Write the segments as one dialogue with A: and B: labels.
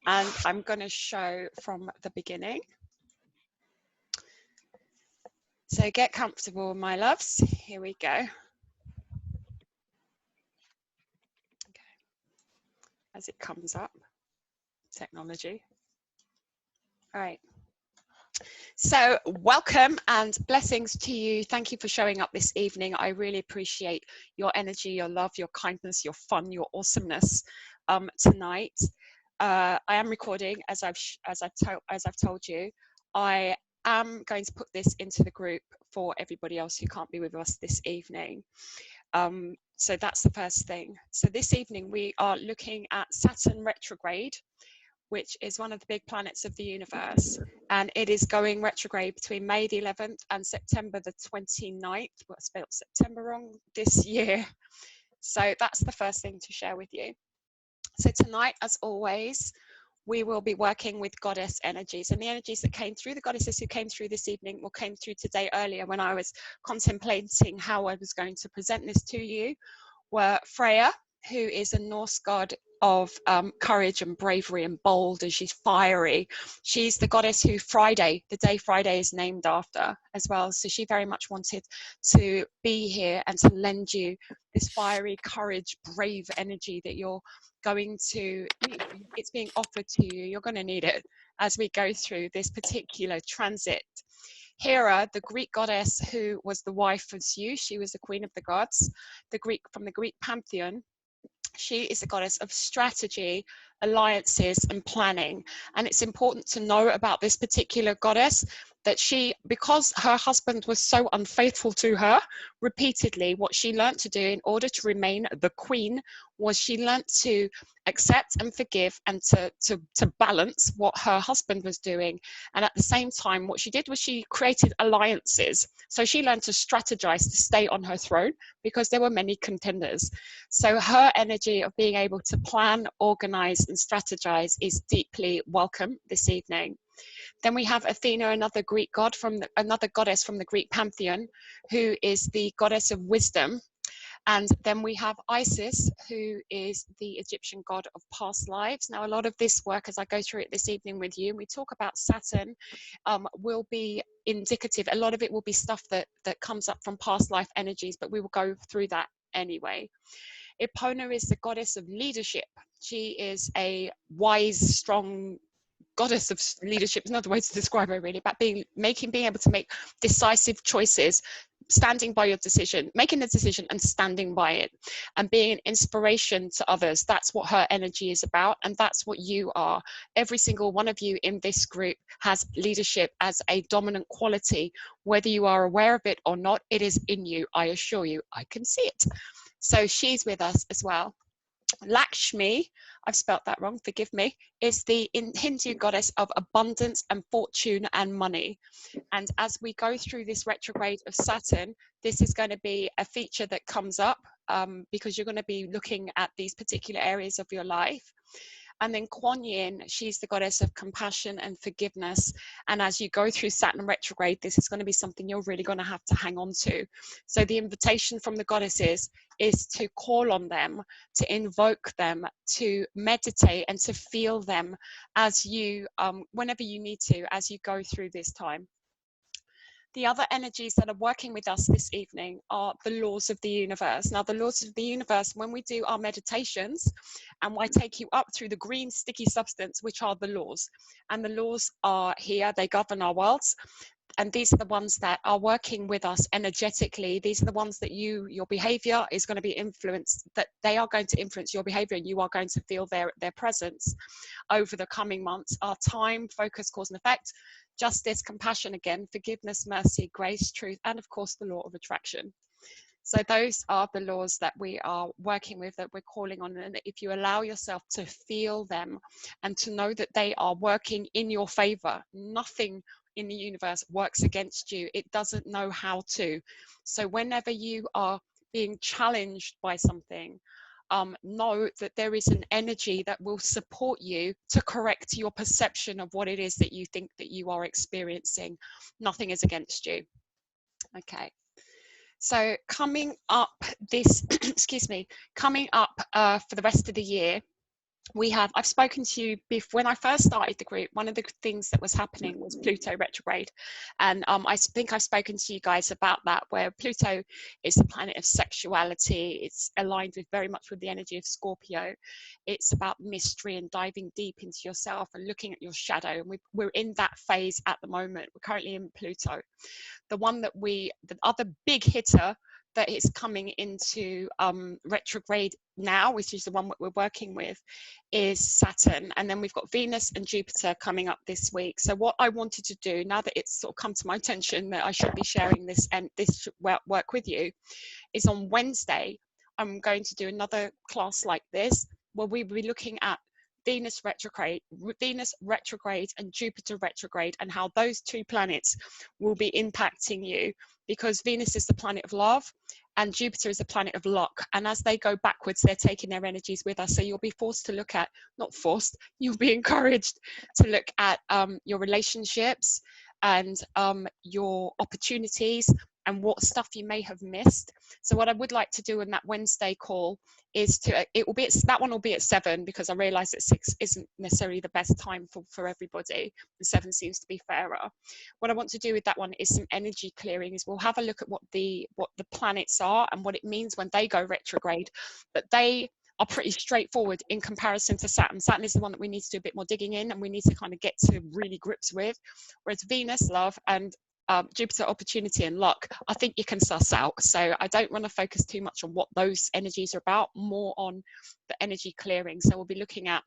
A: and I'm going to show from the beginning. So get comfortable, my loves. Here we go. Okay. As it comes up, technology. All right. So welcome and blessings to you. Thank you for showing up this evening. I really appreciate your energy, your love, your kindness, your fun, your awesomeness tonight. I am recording, as I've told you. I am going to put this into the group for everybody else who can't be with us this evening. So that's the first thing. So this evening we are looking at Saturn Retrograde, which is one of the big planets of the universe, and it is going retrograde between May the 11th and September the 29th. Well, I spelled September wrong this year. So that's the first thing to share with you. So tonight, as always, we will be working with goddess energies, and the energies that came through, the goddesses who came through this evening or came through today earlier when I was contemplating how I was going to present this to you, were Freya, who is a Norse god of courage and bravery and bold, and she's fiery. She's the goddess who Friday, the day Friday is named after as well. So she very much wanted to be here and to lend you this fiery courage, brave energy that you're going to, it's being offered to you. You're going to need it as we go through this particular transit. Hera, the Greek goddess who was the wife of Zeus, she was the queen of the gods, from the Greek pantheon. She is the goddess of strategy, alliances, and planning. And it's important to know about this particular goddess that she, because her husband was so unfaithful to her repeatedly, what she learned to do in order to remain the queen was she learned to accept and forgive and to balance what her husband was doing. And at the same time, what she did was she created alliances. So she learned to strategize to stay on her throne because there were many contenders. So her energy of being able to plan, organize, and strategize is deeply welcome this evening. Then we have Athena, another Greek god another goddess from the Greek pantheon, who is the goddess of wisdom. And then we have Isis, who is the Egyptian god of past lives. Now, a lot of this work, as I go through it this evening with you, and we talk about Saturn, will be indicative. A lot of it will be stuff that comes up from past life energies, but we will go through that anyway. Epona is the goddess of leadership. She is a wise, strong goddess of leadership. Is another way to describe her, really, but being able to make decisive choices, standing by your decision, making the decision and standing by it, and being an inspiration to others. That's what her energy is about, and that's what you are. Every single one of you in this group has leadership as a dominant quality. Whether you are aware of it or not, it is in you. I assure you, I can see it. So she's with us as well. Lakshmi, I've spelt that wrong, forgive me, is the Hindu goddess of abundance and fortune and money. And as we go through this retrograde of Saturn, this is going to be a feature that comes up because you're going to be looking at these particular areas of your life. And then Kuan Yin, she's the goddess of compassion and forgiveness. And as you go through Saturn retrograde, this is going to be something you're really going to have to hang on to. So the invitation from the goddesses is to call on them, to invoke them, to meditate and to feel them as you, whenever you need to, as you go through this time. The other energies that are working with us this evening are the laws of the universe. Now, the laws of the universe, when we do our meditations, and I take you up through the green sticky substance, which are the laws. And the laws are here, they govern our worlds. And these are the ones that are working with us energetically. These are the ones that your behavior is going to be influenced, that they are going to influence your behavior, and you are going to feel their presence over the coming months. Are time, focus, cause and effect, justice, compassion again, forgiveness, mercy, grace, truth, and of course the law of attraction. So those are the laws that we are working with, that we're calling on. And if you allow yourself to feel them and to know that they are working in your favor, nothing in the universe works against you. It doesn't know how to. So whenever you are being challenged by something, know that there is an energy that will support you to correct your perception of what it is that you think that you are experiencing. Nothing is against you. Okay. So coming up this, excuse me, coming up for the rest of the year, I've spoken to you before. When I first started the group, one of the things that was happening was Pluto retrograde, and I think I've spoken to you guys about that, where Pluto is the planet of sexuality. It's aligned with very much with the energy of Scorpio. It's about mystery and diving deep into yourself and looking at your shadow, and we're in that phase at the moment. We're currently in Pluto. The other big hitter that is coming into retrograde now, which is the one that we're working with, is Saturn. And then we've got Venus and Jupiter coming up this week. So what I wanted to do, now that it's sort of come to my attention that I should be sharing this and this work with you, is on Wednesday, I'm going to do another class like this, where we will be looking at Venus retrograde and Jupiter retrograde, and how those two planets will be impacting you, because Venus is the planet of love and Jupiter is the planet of luck, and as they go backwards, they're taking their energies with us. So you'll be forced to look at, not forced, you'll be encouraged to look at your relationships and your opportunities and what stuff you may have missed. So what I would like to do in that Wednesday call is that one will be at 7, because I realise that 6 isn't necessarily the best time for everybody, and 7 seems to be fairer. What I want to do with that one is some energy clearing. Is we'll have a look at what the planets are and what it means when they go retrograde, but they are pretty straightforward in comparison to Saturn. Saturn is the one that we need to do a bit more digging in, and we need to kind of get to really grips with, whereas Venus, love, and Jupiter, opportunity and luck, I think you can suss out. So I don't want to focus too much on what those energies are about, more on the energy clearing. So we'll be looking at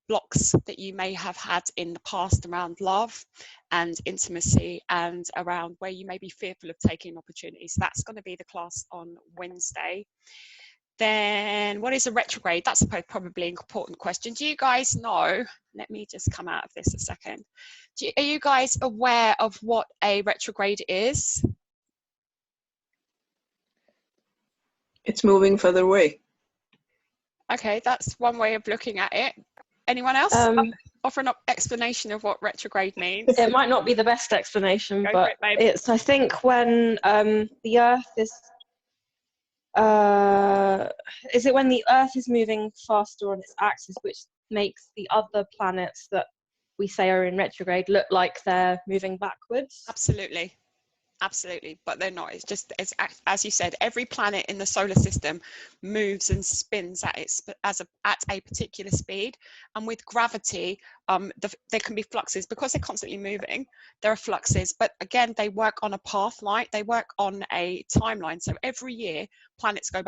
A: blocks that you may have had in the past around love and intimacy, and around where you may be fearful of taking opportunities. That's going to be the class on Wednesday. Then what is a retrograde? That's probably an important question. Do you guys know? Let me just come out of this a second. Are you guys aware of what a retrograde is?
B: It's moving further away.
A: Okay, that's one way of looking at it. Anyone else offer an explanation of what retrograde means?
C: It might not be the best explanation, but it's, I think, when the Earth is it when the Earth is moving faster on its axis, which makes the other planets that we say are in retrograde look like they're moving backwards?
A: Absolutely. Absolutely, but they're not. It's just, as you said, every planet in the solar system moves and spins at a particular speed, and with gravity, there can be fluxes because they're constantly moving. There are fluxes, but again, they work on a path line. They work on a timeline. So every year, planets go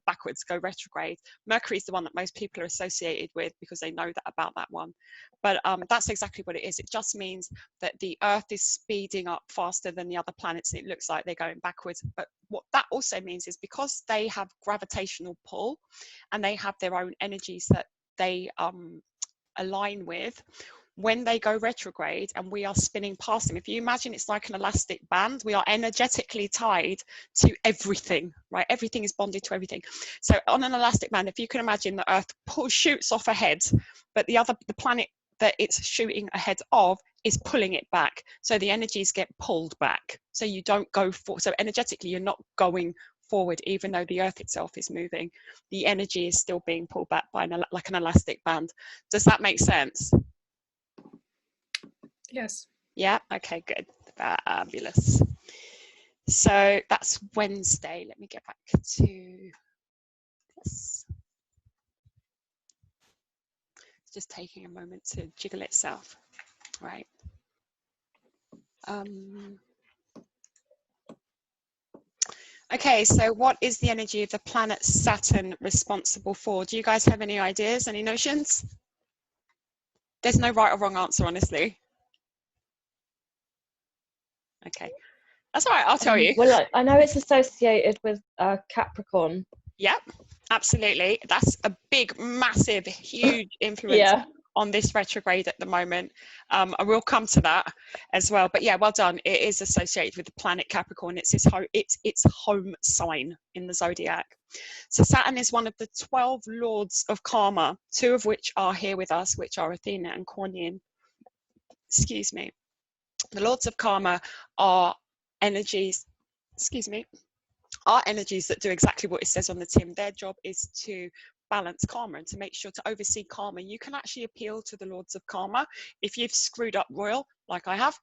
A: backwards, go retrograde. Mercury is the one that most people are associated with because they know about that one. But that's exactly what it is. It just means that the Earth is speeding up faster than the other planets, and it looks like they're going backwards. But what that also means is, because they have gravitational pull and they have their own energies that they align with, when they go retrograde and we are spinning past them, if you imagine it's like an elastic band, we are energetically tied to everything, right? Everything is bonded to everything. So on an elastic band, if you can imagine, the Earth shoots off ahead, but the planet that it's shooting ahead of is pulling it back. So the energies get pulled back. So you don't go forward. So energetically, you're not going forward, even though the Earth itself is moving. The energy is still being pulled back by like an elastic band. Does that make sense?
D: Yes.
A: Yeah, okay, good. Fabulous. So that's Wednesday. Let me get back to this. It's just taking a moment to jiggle itself. Right. Okay, so what is the energy of the planet Saturn responsible for? Do you guys have any ideas, any notions? There's no right or wrong answer, honestly. Okay, that's all right, I'll tell you.
C: Well, I know it's associated with Capricorn.
A: Yep, absolutely. That's a big, massive, huge influence on this retrograde at the moment. I will come to that as well. But yeah, well done. It is associated with the planet Capricorn. It's its home sign in the zodiac. So Saturn is one of the 12 lords of karma, 2 of which are here with us, which are Athena and Kuan-Yin. Excuse me. The lords of karma are energies, are energies that do exactly what it says on the tin. Their job is to balance karma and to make sure to oversee karma, you can actually appeal to the lords of karma if you've screwed up royal, like I have,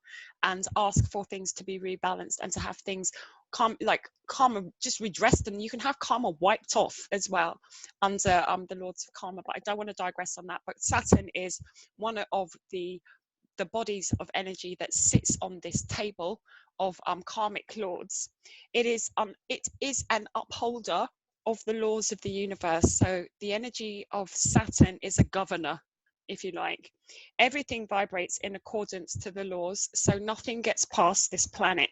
A: and ask for things to be rebalanced and to have things karma just redressed, and you can have karma wiped off as well under the lords of karma. But I don't want to digress on that. But Saturn is one of the bodies of energy that sits on this table of karmic lords. It is an upholder of the laws of the universe. So the energy of Saturn is a governor, if you like. Everything vibrates in accordance to the laws, so nothing gets past this planet.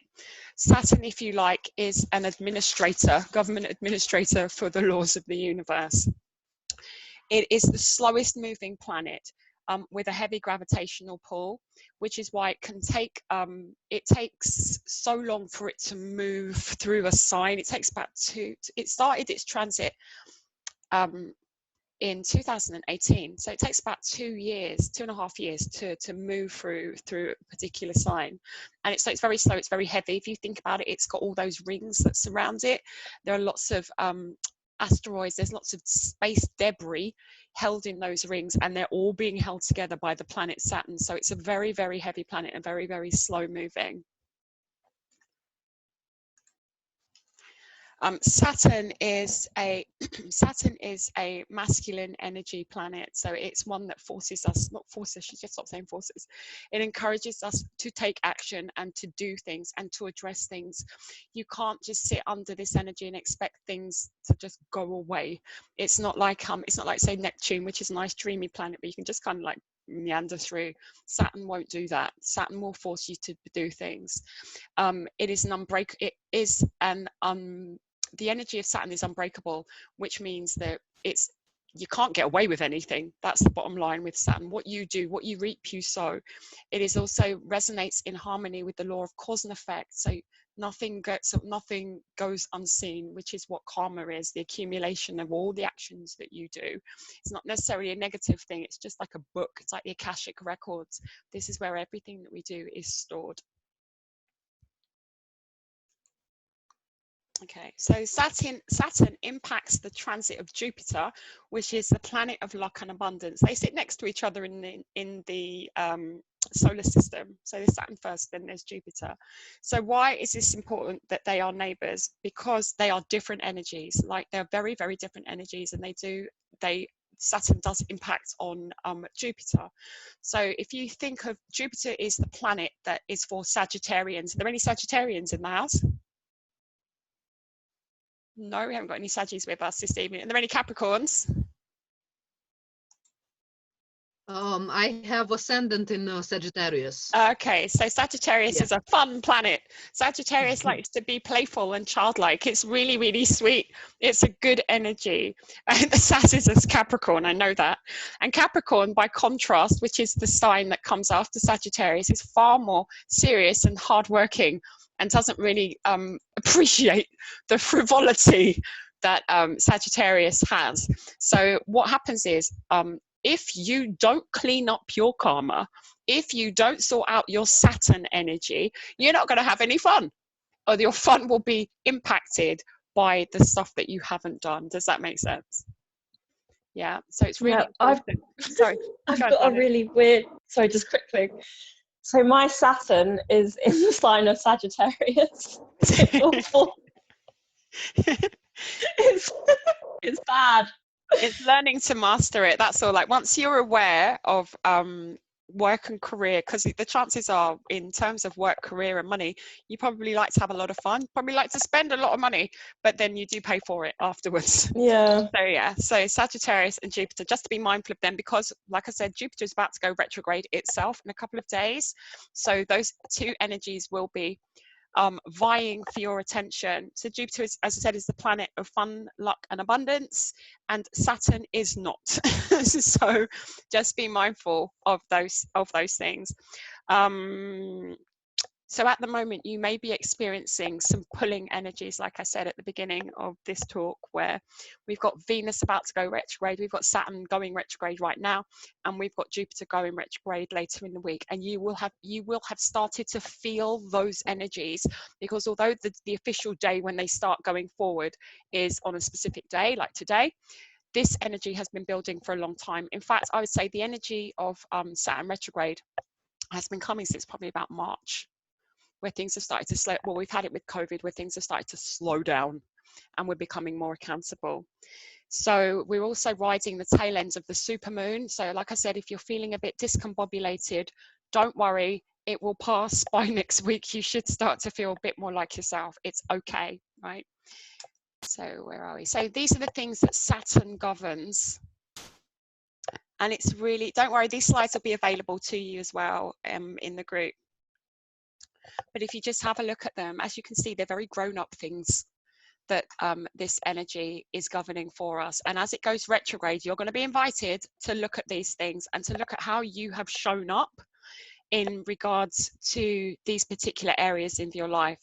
A: Saturn, if you like, is an administrator, government administrator for the laws of the universe. It is the slowest moving planet with a heavy gravitational pull, which is why it can take, it takes so long for it to move through a sign. It takes about it started its transit in 2018, so it takes about 2.5 years to move through a particular sign. And so it's very slow, it's very heavy. If you think about it, it's got all those rings that surround it. There are lots of asteroids, there's lots of space debris held in those rings, and they're all being held together by the planet Saturn. So it's a very, very heavy planet and very, very slow moving. Saturn is a masculine energy planet, so it's one that forces us, not forces, she just stopped saying forces. It encourages us to take action and to do things and to address things. You can't just sit under this energy and expect things to just go away. It's not like say Neptune, which is a nice dreamy planet, but you can just kind of like meander through. Saturn won't do that. Saturn will force you to do things. The energy of Saturn is unbreakable, which means that you can't get away with anything. That's the bottom line with Saturn. What you do, what you reap, you sow. It is also resonates in harmony with the law of cause and effect. So nothing goes unseen, which is what karma is, the accumulation of all the actions that you do. It's not necessarily a negative thing. It's just like a book. It's like the Akashic records. This is where everything that we do is stored. Okay, so Saturn impacts the transit of Jupiter, which is the planet of luck and abundance. They sit next to each other in the solar system. So there's Saturn first, then there's Jupiter. So why is this important that they are neighbors? Because they are different energies. Like, they're very, very different energies, and Saturn does impact on Jupiter. So if you think of Jupiter is the planet that is for Sagittarians. Are there any Sagittarians in the house? No, we haven't got any Saggies with us this evening. Are there any Capricorns?
D: I have ascendant in Sagittarius.
A: Okay, so Sagittarius is a fun planet. Sagittarius likes to be playful and childlike. It's really, really sweet. It's a good energy. And the Sag is a Capricorn, I know that. And Capricorn, by contrast, which is the sign that comes after Sagittarius, is far more serious and hardworking, and doesn't really appreciate the frivolity that Sagittarius has. So what happens is, if you don't clean up your karma, if you don't sort out your Saturn energy, you're not going to have any fun, or your fun will be impacted by the stuff that you haven't done. Does that make sense? Yeah, so it's really important.
C: I've got a really weird, just quickly. So my Saturn is in the sign of Sagittarius. It's awful. It's bad.
A: It's learning to master it. That's all. Like, once you're aware of work and career, because the chances are, in terms of work, career, and money, you probably like to have a lot of fun, probably like to spend a lot of money, but then you do pay for it afterwards.
C: Yeah.
A: So Sagittarius and Jupiter, just to be mindful of them, because like I said, Jupiter is about to go retrograde itself in a couple of days. So those two energies will be vying for your attention. So Jupiter is, as I said, is the planet of fun, luck, and abundance, and Saturn is not. So just be mindful of those things. So at the moment, you may be experiencing some pulling energies, like I said at the beginning of this talk, where we've got Venus about to go retrograde, we've got Saturn going retrograde right now, and we've got Jupiter going retrograde later in the week. And you will have started to feel those energies, because although the official day when they start going forward is on a specific day, like today, this energy has been building for a long time. In fact, I would say the energy of Saturn retrograde has been coming since probably about March, where things have started to slow. Well, we've had it with COVID, where things have started to slow down and we're becoming more accountable. So we're also riding the tail ends of the supermoon. So like I said, if you're feeling a bit discombobulated, don't worry, it will pass. By next week you should start to feel a bit more like yourself. It's okay, right? So where are we? So these are the things that Saturn governs. And it's really, don't worry, these slides will be available to you as well in the group. But if you just have a look at them, as you can see, they're very grown-up things that this energy is governing for us. And as it goes retrograde, you're going to be invited to look at these things and to look at how you have shown up in regards to these particular areas in your life.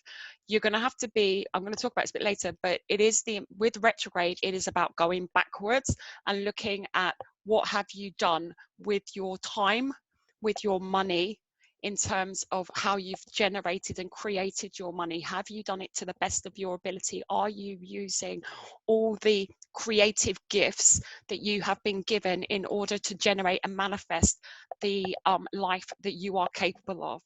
A: You're going to have to be, I'm going to talk about this a bit later, but it is with retrograde, it is about going backwards and looking at what have you done with your time, with your money, in terms of how you've generated and created your money. Have you done it to the best of your ability? Are you using all the creative gifts that you have been given in order to generate and manifest the life that you are capable of?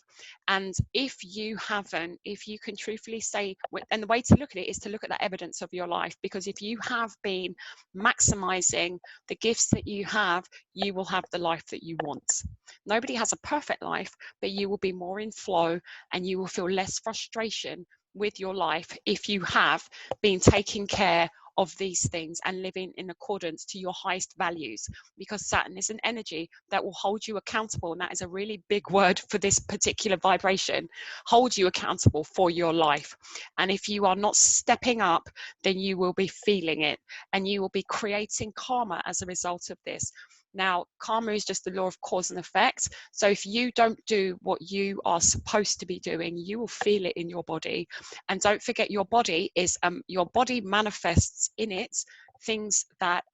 A: And if you haven't, if you can truthfully say, and the way to look at it is to look at the evidence of your life, because if you have been maximizing the gifts that you have, you will have the life that you want. Nobody has a perfect life, but you will be more in flow and you will feel less frustration with your life if you have been taking care of these things and living in accordance to your highest values, because Saturn is an energy that will hold you accountable, and that is a really big word for this particular vibration. Hold you accountable for your life, and if you are not stepping up, then you will be feeling it and you will be creating karma as a result of this. Now, karma is just the law of cause and effect. So if you don't do what you are supposed to be doing, you will feel it in your body. And don't forget, your body is your body manifests in it things that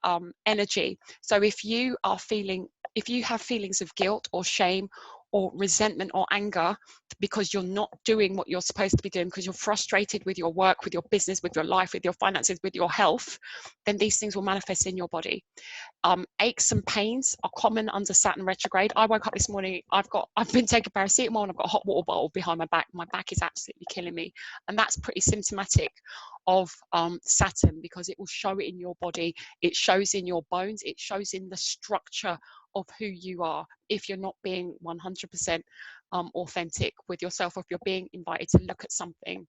A: energy. So if you are feeling, if you have feelings of guilt or shame or resentment or anger because you're not doing what you're supposed to be doing, because you're frustrated with your work, with your business, with your life, with your finances, with your health, then these things will manifest in your body. Aches and pains are common under Saturn retrograde. I woke up this morning, I've been taking paracetamol and I've got a hot water bottle behind my back. My back is absolutely killing me. And that's pretty symptomatic of Saturn, because it will show it in your body. It shows in your bones. It shows in the structure of who you are if you're not being 100% authentic with yourself, or if you're being invited to look at something.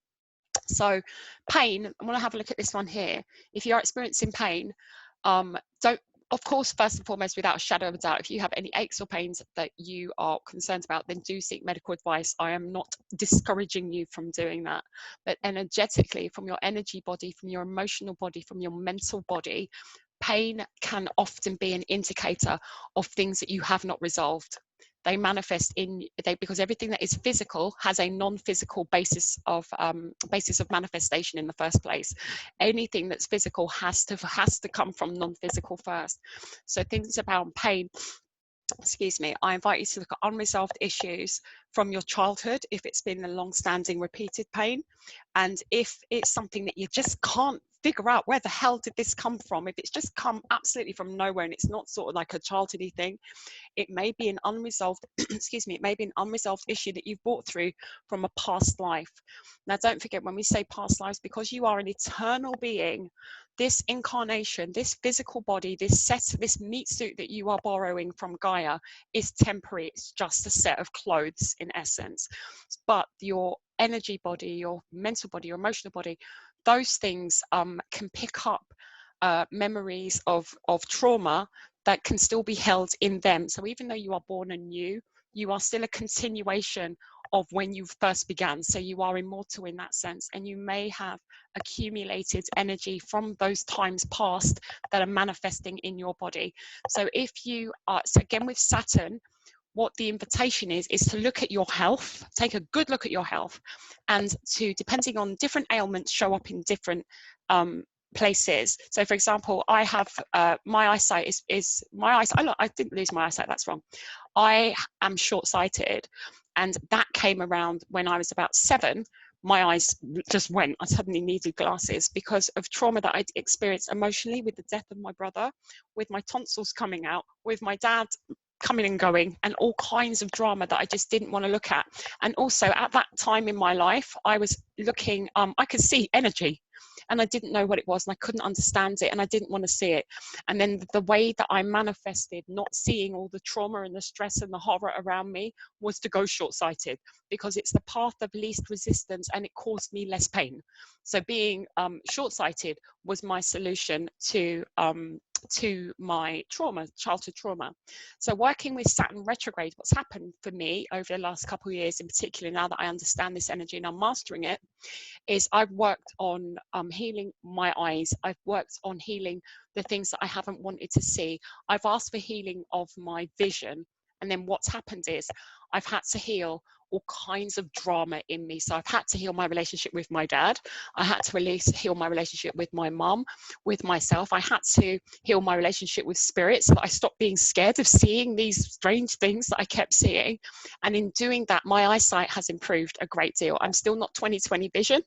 A: So pain, I want to have a look at this one here. If you're experiencing pain, don't, of course, first and foremost, without a shadow of a doubt, if you have any aches or pains that you are concerned about, then do seek medical advice. I am not discouraging you from doing that. But energetically, from your energy body, from your emotional body, from your mental body, pain can often be an indicator of things that you have not resolved. They manifest because everything that is physical has a non-physical basis of manifestation in the first place. Anything that's physical has to come from non-physical first. So things about pain, excuse me, I invite you to look at unresolved issues from your childhood, if it's been a long-standing repeated pain, and if it's something that you just can't figure out where the hell did this come from, if it's just come absolutely from nowhere and it's not sort of like a childhoody thing, it may be an unresolved excuse me, it may be an unresolved issue that you've brought through from a past life. Now, don't forget, when we say past lives, because you are an eternal being, this incarnation, this physical body, this meat suit that you are borrowing from Gaia is temporary. It's just a set of clothes in essence. But your energy body, your mental body, your emotional body, those things can pick up memories of trauma that can still be held in them. So even though you are born anew, you are still a continuation of when you first began. So you are immortal in that sense, and you may have accumulated energy from those times past that are manifesting in your body. So if you are, so again with Saturn, what the invitation is to look at your health, take a good look at your health, and to, depending on different ailments, show up in different places. So for example, I have my eyesight is my eyesight, I didn't lose my eyesight, that's wrong. I am short-sighted, and that came around when I was about 7. my eyes just went. I suddenly needed glasses because of trauma that I'd experienced emotionally with the death of my brother, with my tonsils coming out, with my dad coming and going, and all kinds of drama that I just didn't want to look at. And also at that time in my life, I was looking, I could see energy, and I didn't know what it was, and I couldn't understand it, and I didn't want to see it. And then the way that I manifested not seeing all the trauma and the stress and the horror around me was to go short-sighted, because it's the path of least resistance and it caused me less pain. So being short-sighted was my solution to my trauma, childhood trauma. So working with Saturn retrograde, what's happened for me over the last couple of years, in particular now that I understand this energy and I'm mastering it, is I've worked on healing my eyes. I've worked on healing the things that I haven't wanted to see. I've asked for healing of my vision. And then what's happened is I've had to heal all kinds of drama in me. So I've had to heal my relationship with my dad. I had to heal my relationship with my mum, with myself. I had to heal my relationship with spirit so that I stopped being scared of seeing these strange things that I kept seeing. And in doing that, my eyesight has improved a great deal. I'm still not 20/20 vision.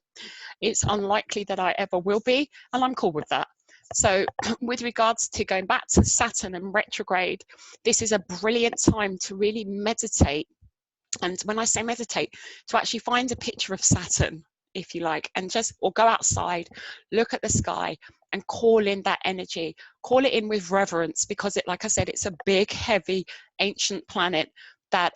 A: It's unlikely that I ever will be, and I'm cool with that. So with regards to going back to Saturn and retrograde, this is a brilliant time to really meditate. And when I say meditate, to actually find a picture of Saturn, if you like, and just, or go outside, look at the sky and call in that energy, call it in with reverence, because it, like I said, it's a big, heavy, ancient planet that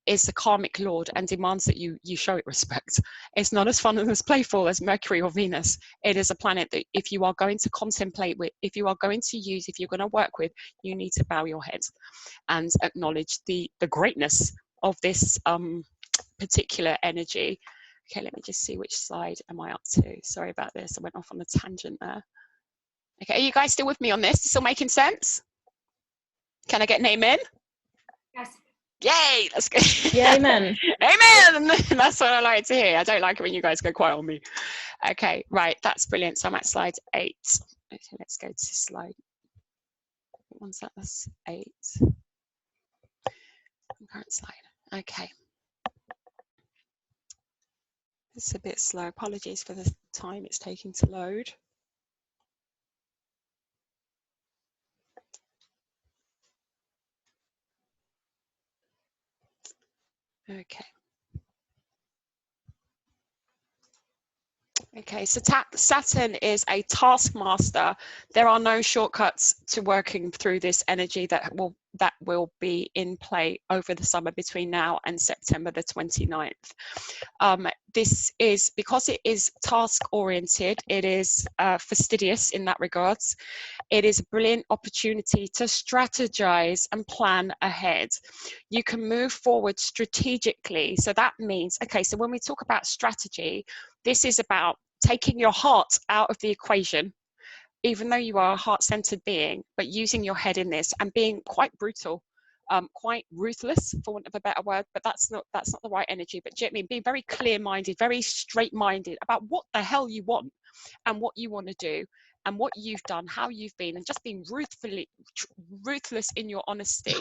A: is the karmic lord and demands that you show it respect. It's not as fun and as playful as Mercury or Venus. It is a planet that if you are going to contemplate with, if you are going to use, if you're going to work with, you need to bow your head and acknowledge the greatness of this particular energy. Okay, let me just see which slide am I up to. Sorry about this, I went off on a tangent there. Okay, are you guys still with me on this? Still making sense? Can I get an amen?
E: Yes.
A: Yay, that's good.
C: Yeah, amen.
A: Amen. That's what I like to hear. I don't like it when you guys go quiet on me. Okay, right, that's brilliant. So I'm at slide 8. Okay, let's go to slide. One's that? That's 8. Current slide. Okay. It's a bit slow. Apologies for the time it's taking to load. Okay. Okay, so Saturn is a taskmaster. There are no shortcuts to working through this energy that will be in play over the summer between now and September the 29th. This is, because it is task oriented, it is fastidious in that regards. It is a brilliant opportunity to strategize and plan ahead. You can move forward strategically. So that means, okay, so when we talk about strategy, this is about taking your heart out of the equation, even though you are a heart-centered being, but using your head in this and being quite brutal, quite ruthless, for want of a better word, but that's not the right energy. But do you know what I mean? Being very clear-minded, very straight-minded about what the hell you want and what you want to do and what you've done, how you've been, and just being ruthless in your honesty,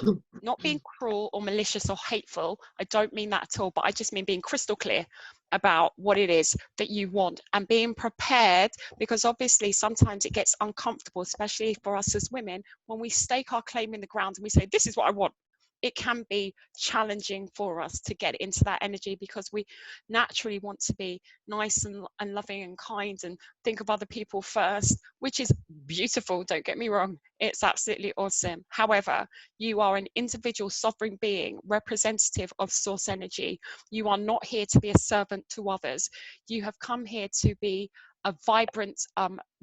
A: not being cruel or malicious or hateful. I don't mean that at all, but I just mean being crystal clear about what it is that you want and being prepared, because obviously sometimes it gets uncomfortable, especially for us as women, when we stake our claim in the ground and we say, this is what I want. It can be challenging for us to get into that energy, because we naturally want to be nice and loving and kind and think of other people first, which is beautiful, don't get me wrong, it's absolutely awesome. However, you are an individual sovereign being, representative of source energy. You are not here to be a servant to others. You have come here to be a vibrant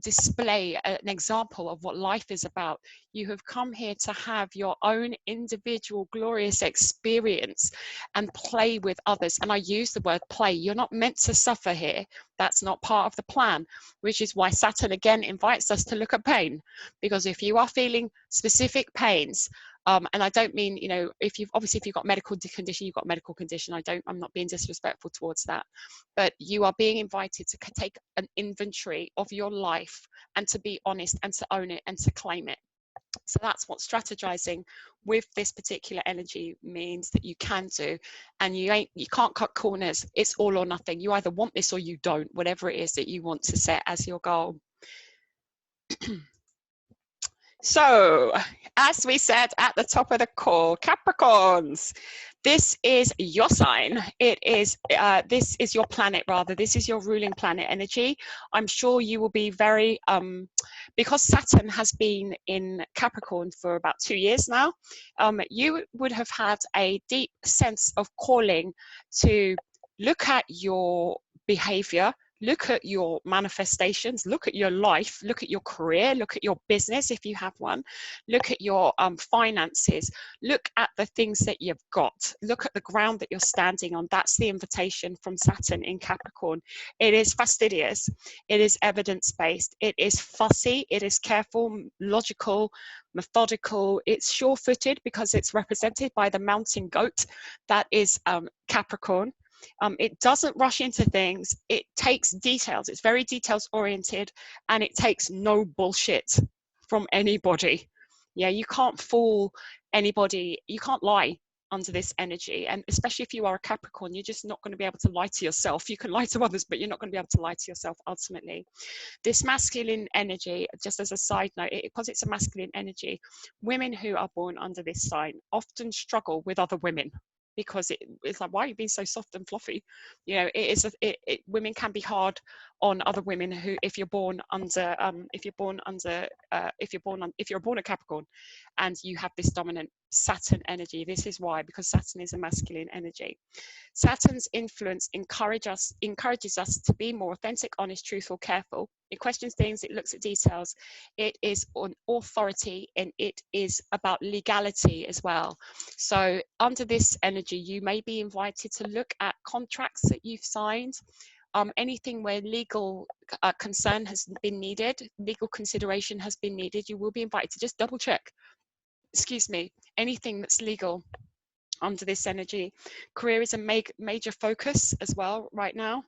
A: display, an example of what life is about. You have come here to have your own individual glorious experience and play with others. And I use the word play. You're not meant to suffer here. That's not part of the plan, which is why Saturn again invites us to look at pain. Because if you are feeling specific pains, and I don't mean, you know, if you've got medical condition, you've got medical condition. I'm not being disrespectful towards that, but you are being invited to take an inventory of your life and to be honest and to own it and to claim it. So that's what strategizing with this particular energy means that you can do. And you can't cut corners. It's all or nothing. You either want this or you don't, whatever it is that you want to set as your goal. So, as we said at the top of the call, Capricorns, this is your sign. It is, this is your planet rather. This is your ruling planet energy. I'm sure you will be very, because Saturn has been in Capricorn for about 2 years now, you would have had a deep sense of calling to look at your behavior, look at your manifestations, look at your life, look at your career, look at your business if you have one, look at your finances, look at the things that you've got, look at the ground that you're standing on. That's the invitation from Saturn in Capricorn. It is fastidious, it is evidence-based, it is fussy, it is careful, logical, methodical, it's sure-footed because it's represented by the mountain goat that is Capricorn. It doesn't rush into things. It takes details. It's very details oriented, and it takes no bullshit from anybody. Yeah, you can't fool anybody. You can't lie under this energy. And especially if you are a Capricorn, you're just not going to be able to lie to yourself. You can lie to others, but you're not going to be able to lie to yourself ultimately. This masculine energy, just as a side note, because it's a masculine energy, women who are born under this sign often struggle with other women. Because it's like, why are you being so soft and fluffy? You know, women can be hard on other women who, if you're born a Capricorn, and you have this dominant Saturn energy. This is why, because Saturn is a masculine energy. Saturn's influence encourages us to be more authentic, honest, truthful, careful. It questions things, it looks at details, it is on authority, and it is about legality as well. So under this energy, you may be invited to look at contracts that you've signed, anything where legal concern has been needed, legal consideration has been needed, you will be invited to just double check, anything that's legal under this energy. Career is a major focus as well right now.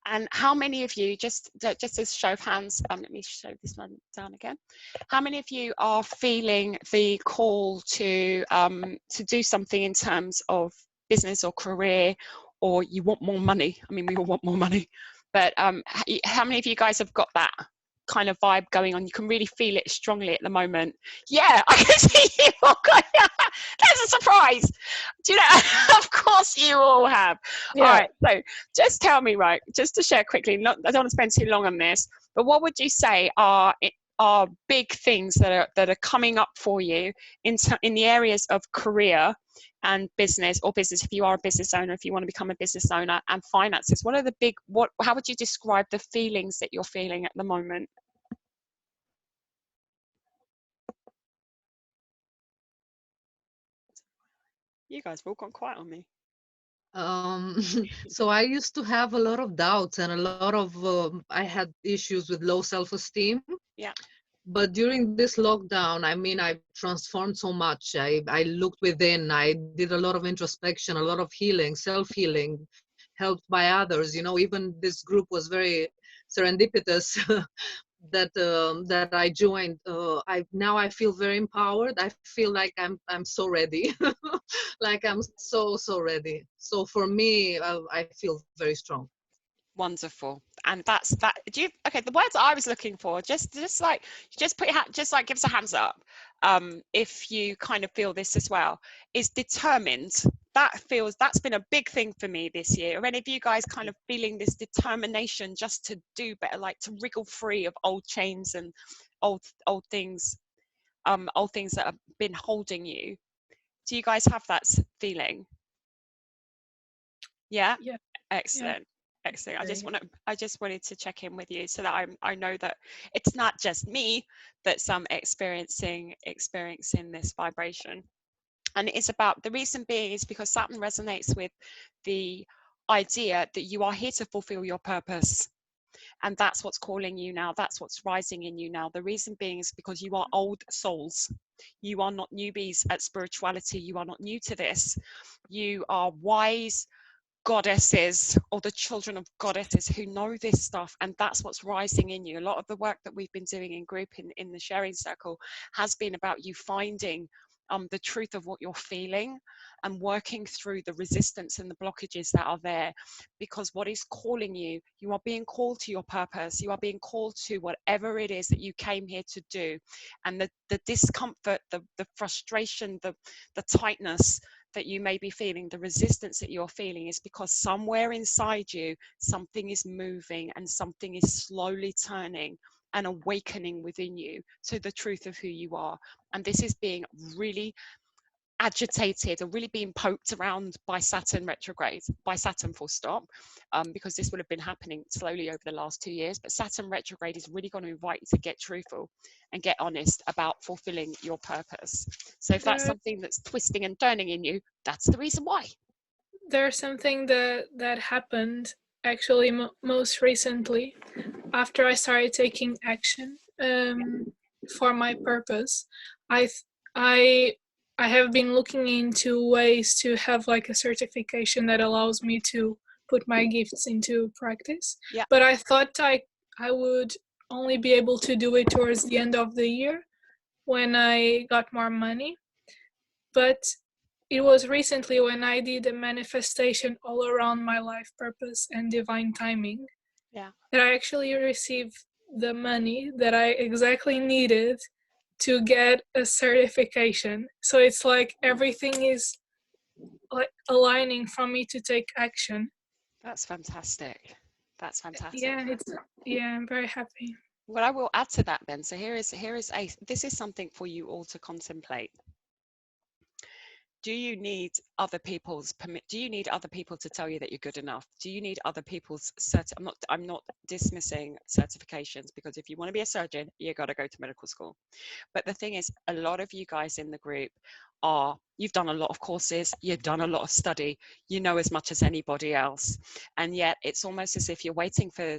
A: And how many of you, just as a show of hands, let me show this one down again. How many of you are feeling the call to do something in terms of business or career, or you want more money? I mean, we all want more money, but how many of you guys have got that kind of vibe going on? You can really feel it strongly at the moment. Yeah, I can see you all going. That's a surprise. Do you know? Of course you all have. Yeah. All right, so just tell me, right, just to share quickly, I don't want to spend too long on this, but what would you say are big things that are coming up for you in the areas of career and business, or business if you are a business owner, if you want to become a business owner, and finances? What are the big, how would you describe the feelings that you're feeling at the moment? You guys have all gone quiet on me.
D: So I used to have a lot of doubts and a lot of, I had issues with low self-esteem.
A: Yeah.
D: But during this lockdown, I mean, I transformed so much. I looked within, I did a lot of introspection, a lot of healing, self-healing, helped by others. You know, even this group was very serendipitous that I joined. Now I feel very empowered. I feel like I'm so ready, like I'm so ready. So for me, I feel very strong.
A: Wonderful. And that's that. Okay, the words I was looking for, just put your hand, just like give us a hands up if you kind of feel this as well, is determined. That's been a big thing for me this year. Are any of you guys kind of feeling this determination just to do better, like to wriggle free of old chains and old things that have been holding you? Do you guys have that feeling? Yeah. Excellent. Yeah. Excellent. I just wanted to check in with you so that I know that it's not just me that's experiencing this vibration. And it's about, the reason being is because Saturn resonates with the idea that you are here to fulfill your purpose. And that's what's calling you now. That's what's rising in you now. The reason being is because you are old souls. You are not newbies at spirituality. You are not new to this. You are wise, goddesses or the children of goddesses who know this stuff, and that's what's rising in you. A lot of the work that we've been doing in group in the sharing circle has been about you finding the truth of what you're feeling and working through the resistance and the blockages that are there, because what is calling you, you are being called to your purpose, you are being called to whatever it is that you came here to do. And the discomfort, the frustration, the tightness that you may be feeling, the resistance that you're feeling, is because somewhere inside you something is moving and something is slowly turning and awakening within you to the truth of who you are. And this is being really agitated or really being poked around by Saturn retrograde, by Saturn full stop, because this would have been happening slowly over the last 2 years. But Saturn retrograde is really going to invite you to get truthful and get honest about fulfilling your purpose. So if that's something that's twisting and turning in you, that's the reason why.
E: There's something that happened actually most recently after I started taking action for my purpose. I have been looking into ways to have like a certification that allows me to put my gifts into practice.
A: Yeah.
E: But I thought I would only be able to do it towards the end of the year when I got more money. But it was recently when I did a manifestation all around my life purpose and divine timing, that I actually received the money that I exactly needed to get a certification. So it's like everything is like aligning for me to take action.
A: That's fantastic. That's fantastic.
E: Yeah, I'm very happy.
A: What I will add to that then, so this is something for you all to contemplate. Do you need other people's do you need other people to tell you that you're good enough? Do you need other people's I'm not dismissing certifications, because if you want to be a surgeon, you got to go to medical school. But the thing is, a lot of you guys in the group you've done a lot of courses, you've done a lot of study, you know as much as anybody else, and yet it's almost as if you're waiting for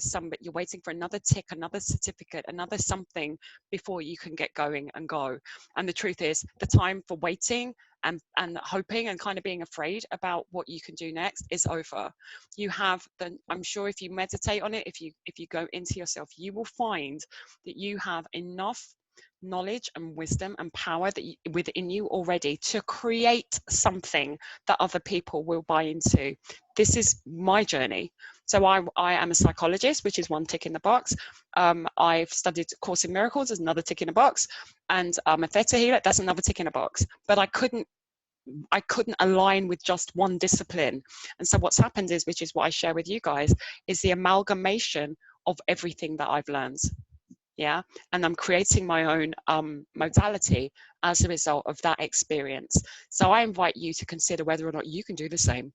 A: another tick, another certificate, another something before you can get going and go. And the truth is, the time for waiting and hoping and kind of being afraid about what you can do next is over. You have I'm sure if you meditate on it, if you go into yourself, you will find that you have enough knowledge and wisdom and power within you already to create something that other people will buy into. This is my journey. So I am a psychologist, which is one tick in the box. I've studied Course in Miracles, there's another tick in the box, and I'm a theta healer, that's another tick in the box. But I couldn't align with just one discipline. And so what's happened is, which is what I share with you guys, is the amalgamation of everything that I've learned. Yeah, and I'm creating my own modality as a result of that experience. So I invite you to consider whether or not you can do the same.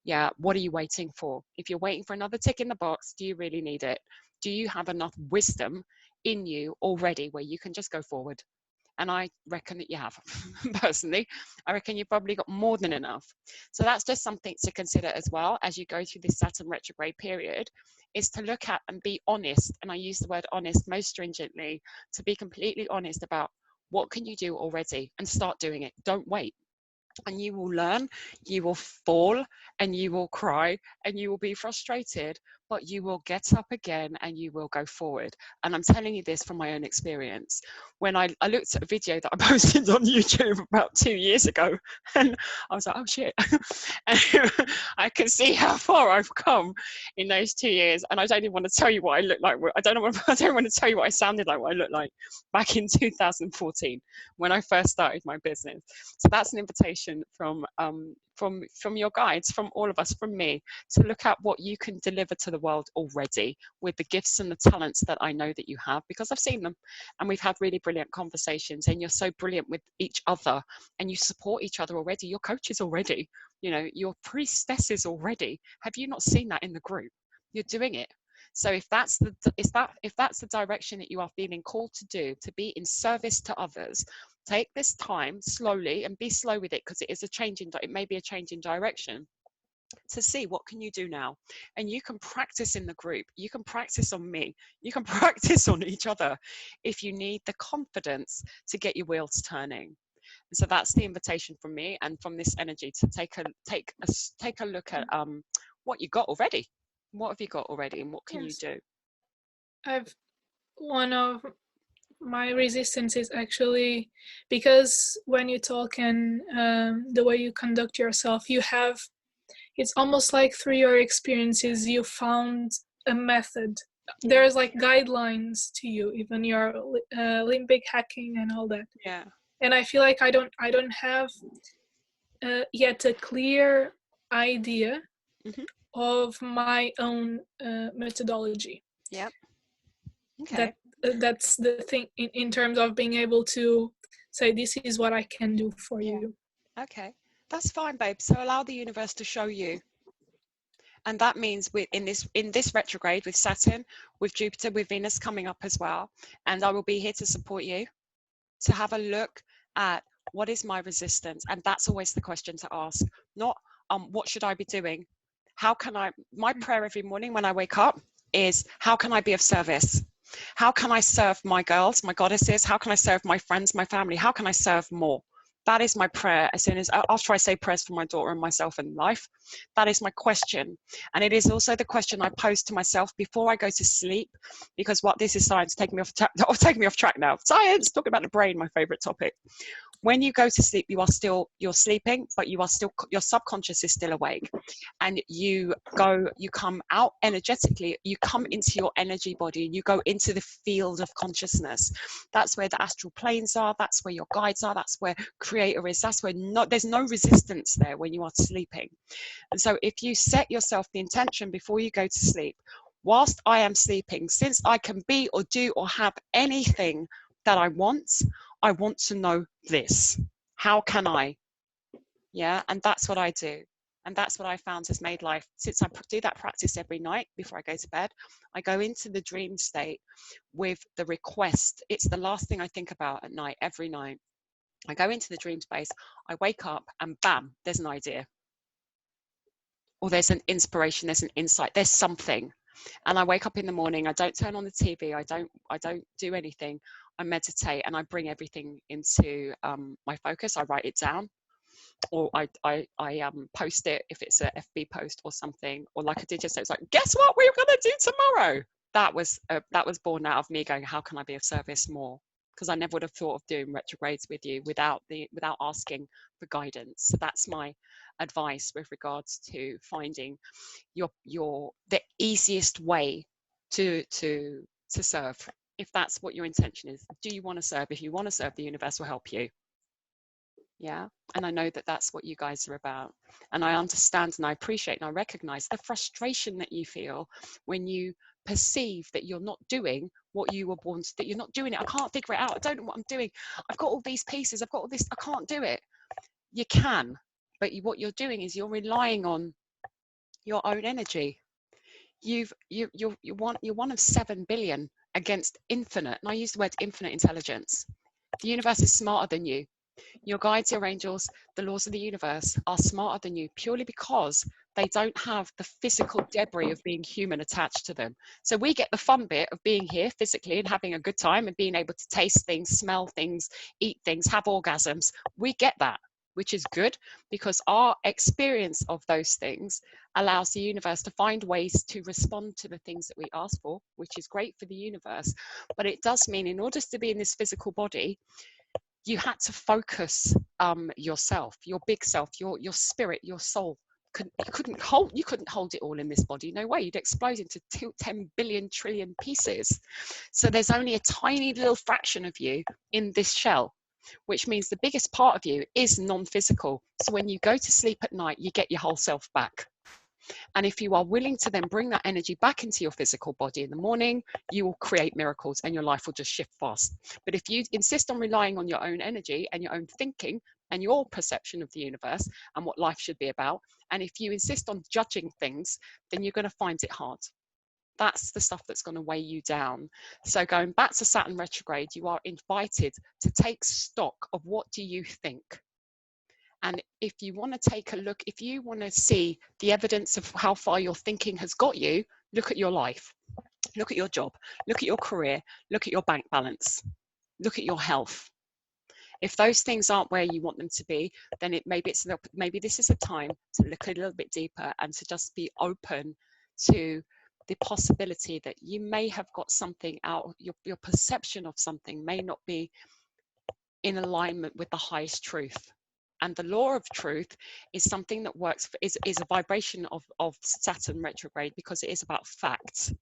A: Yeah, what are you waiting for? If you're waiting for another tick in the box, do you really need it? Do you have enough wisdom in you already where you can just go forward? And I reckon that you have. Personally, I reckon you've probably got more than enough. So that's just something to consider as well as you go through this Saturn retrograde period, is to look at and be honest. And I use the word honest most stringently, to be completely honest about what can you do already and start doing it. Don't wait. And you will learn, you will fall, and you will cry, and you will be frustrated, but you will get up again and you will go forward. And I'm telling you this from my own experience. When I looked at a video that I posted on YouTube about 2 years ago, and I was like, oh shit. And I can see how far I've come in those 2 years. And I don't even want to tell you what I look like. I don't want to tell you what I sounded like, what I looked like back in 2014 when I first started my business. So that's an invitation from your guides, from all of us, from me, to look at what you can deliver to the world already with the gifts and the talents that I know that you have, because I've seen them and we've had really brilliant conversations, and you're so brilliant with each other and you support each other already. Your coaches already, you know, your priestesses already. Have you not seen that in the group? You're doing it. So if that's the direction that you are feeling called to do, to be in service to others, take this time slowly and be slow with it, because it may be a change in direction, to see what can you do now. And you can practice in the group, you can practice on me, you can practice on each other if you need the confidence to get your wheels turning. So that's the invitation from me and from this energy to take a look at what you got already. What have you got already, and what can you do?
E: One of my resistance is actually because when you talk and the way you conduct yourself, it's almost like through your experiences you found a method. There's like guidelines to you, even your limbic hacking and all that.
A: Yeah.
E: And I feel like I don't have yet a clear idea of my own methodology.
A: Yeah. Okay.
E: That's the thing in terms of being able to say, this is what I can do for you.
A: Okay, that's fine, babe. So allow the universe to show you. And that means in this retrograde with Saturn, with Jupiter, with Venus coming up as well. And I will be here to support you, to have a look at what is my resistance. And that's always the question to ask, not what should I be doing? How can my prayer every morning when I wake up is, how can I be of service? How can I serve my girls, my goddesses? How can I serve my friends, my family? How can I serve more? That is my prayer. After I say prayers for my daughter and myself in life, that is my question. And it is also the question I pose to myself before I go to sleep, because what this is science, taking me off track now. Science, talking about the brain, my favorite topic. When you go to sleep, you're sleeping, but your subconscious is still awake. And you come out energetically, you come into your energy body, you go into the field of consciousness. That's where the astral planes are, that's where your guides are, that's where creator is, that's where there's no resistance there when you are sleeping. And so if you set yourself the intention before you go to sleep, whilst I am sleeping, since I can be or do or have anything that I want to know this. How can I? Yeah, and that's what I do. And that's what I found has made life, since I do that practice every night before I go to bed, I go into the dream state with the request. It's the last thing I think about at night, every night. I go into the dream space, I wake up and bam, there's an idea. Or there's an inspiration, there's an insight, there's something. And I wake up in the morning, I don't turn on the TV, I don't do anything. I meditate and I bring everything into my focus. I write it down, or I post it if it's a FB post or something, or like I did yesterday. It's like, guess what we're gonna do tomorrow? That was born out of me going, how can I be of service more? Because I never would have thought of doing retrogrades with you without asking for guidance. So that's my advice with regards to finding the easiest way to serve. If that's what your intention is, do you want to serve? If you want to serve, the universe will help you. Yeah, and I know that that's what you guys are about. And I understand and I appreciate and I recognize the frustration that you feel when you perceive that you're not doing what you were born to, that you're not doing it. I can't figure it out. I don't know what I'm doing. I've got all these pieces. I've got all this. I can't do it. You can, but what you're doing is you're relying on your own energy. You're one of 7 billion against infinite, and I use the word infinite intelligence. The universe is smarter than you. Your guides, your angels, the laws of the universe are smarter than you, purely because they don't have the physical debris of being human attached to them. So we get the fun bit of being here physically and having a good time and being able to taste things, smell things, eat things, have orgasms. We get that, which is good, because our experience of those things allows the universe to find ways to respond to the things that we ask for, which is great for the universe. But it does mean, in order to be in this physical body, you had to focus yourself, your big self, your spirit, your soul. You couldn't hold it all in this body. No way. You'd explode into 10 billion trillion pieces. So there's only a tiny little fraction of you in this shell, which means the biggest part of you is non-physical. So when you go to sleep at night, you get your whole self back. And if you are willing to then bring that energy back into your physical body in the morning, you will create miracles and your life will just shift fast. But if you insist on relying on your own energy and your own thinking and your perception of the universe and what life should be about, and if you insist on judging things, then you're going to find it hard. That's the stuff that's going to weigh you down. So going back to Saturn retrograde, you are invited to take stock of what do you think. And if you want to take a look, if you want to see the evidence of how far your thinking has got you, look at your life, look at your job, look at your career, look at your bank balance, look at your health. If those things aren't where you want them to be, then maybe this is a time to look a little bit deeper and to just be open to the possibility that you may have got something out, your perception of something may not be in alignment with the highest truth. And the law of truth is something that works, is a vibration of Saturn retrograde, because it is about facts.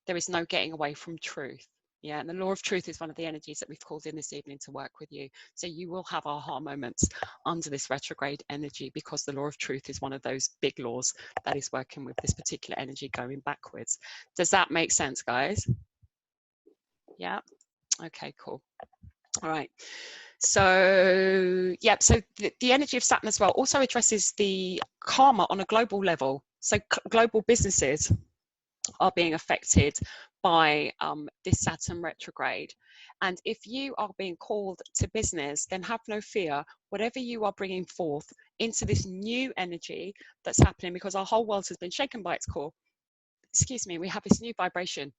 A: There is no getting away from truth. Yeah, and the law of truth is one of the energies that we've called in this evening to work with you. So you will have aha moments under this retrograde energy, because the law of truth is one of those big laws that is working with this particular energy going backwards. Does that make sense, guys? Yeah. Okay, cool. All right. So yeah, so the energy of Saturn as well also addresses the karma on a global level. So global businesses are being affected by this Saturn retrograde. And if you are being called to business, then have no fear. Whatever you are bringing forth into this new energy that's happening, because our whole world has been shaken by its core. Excuse me, we have this new vibration.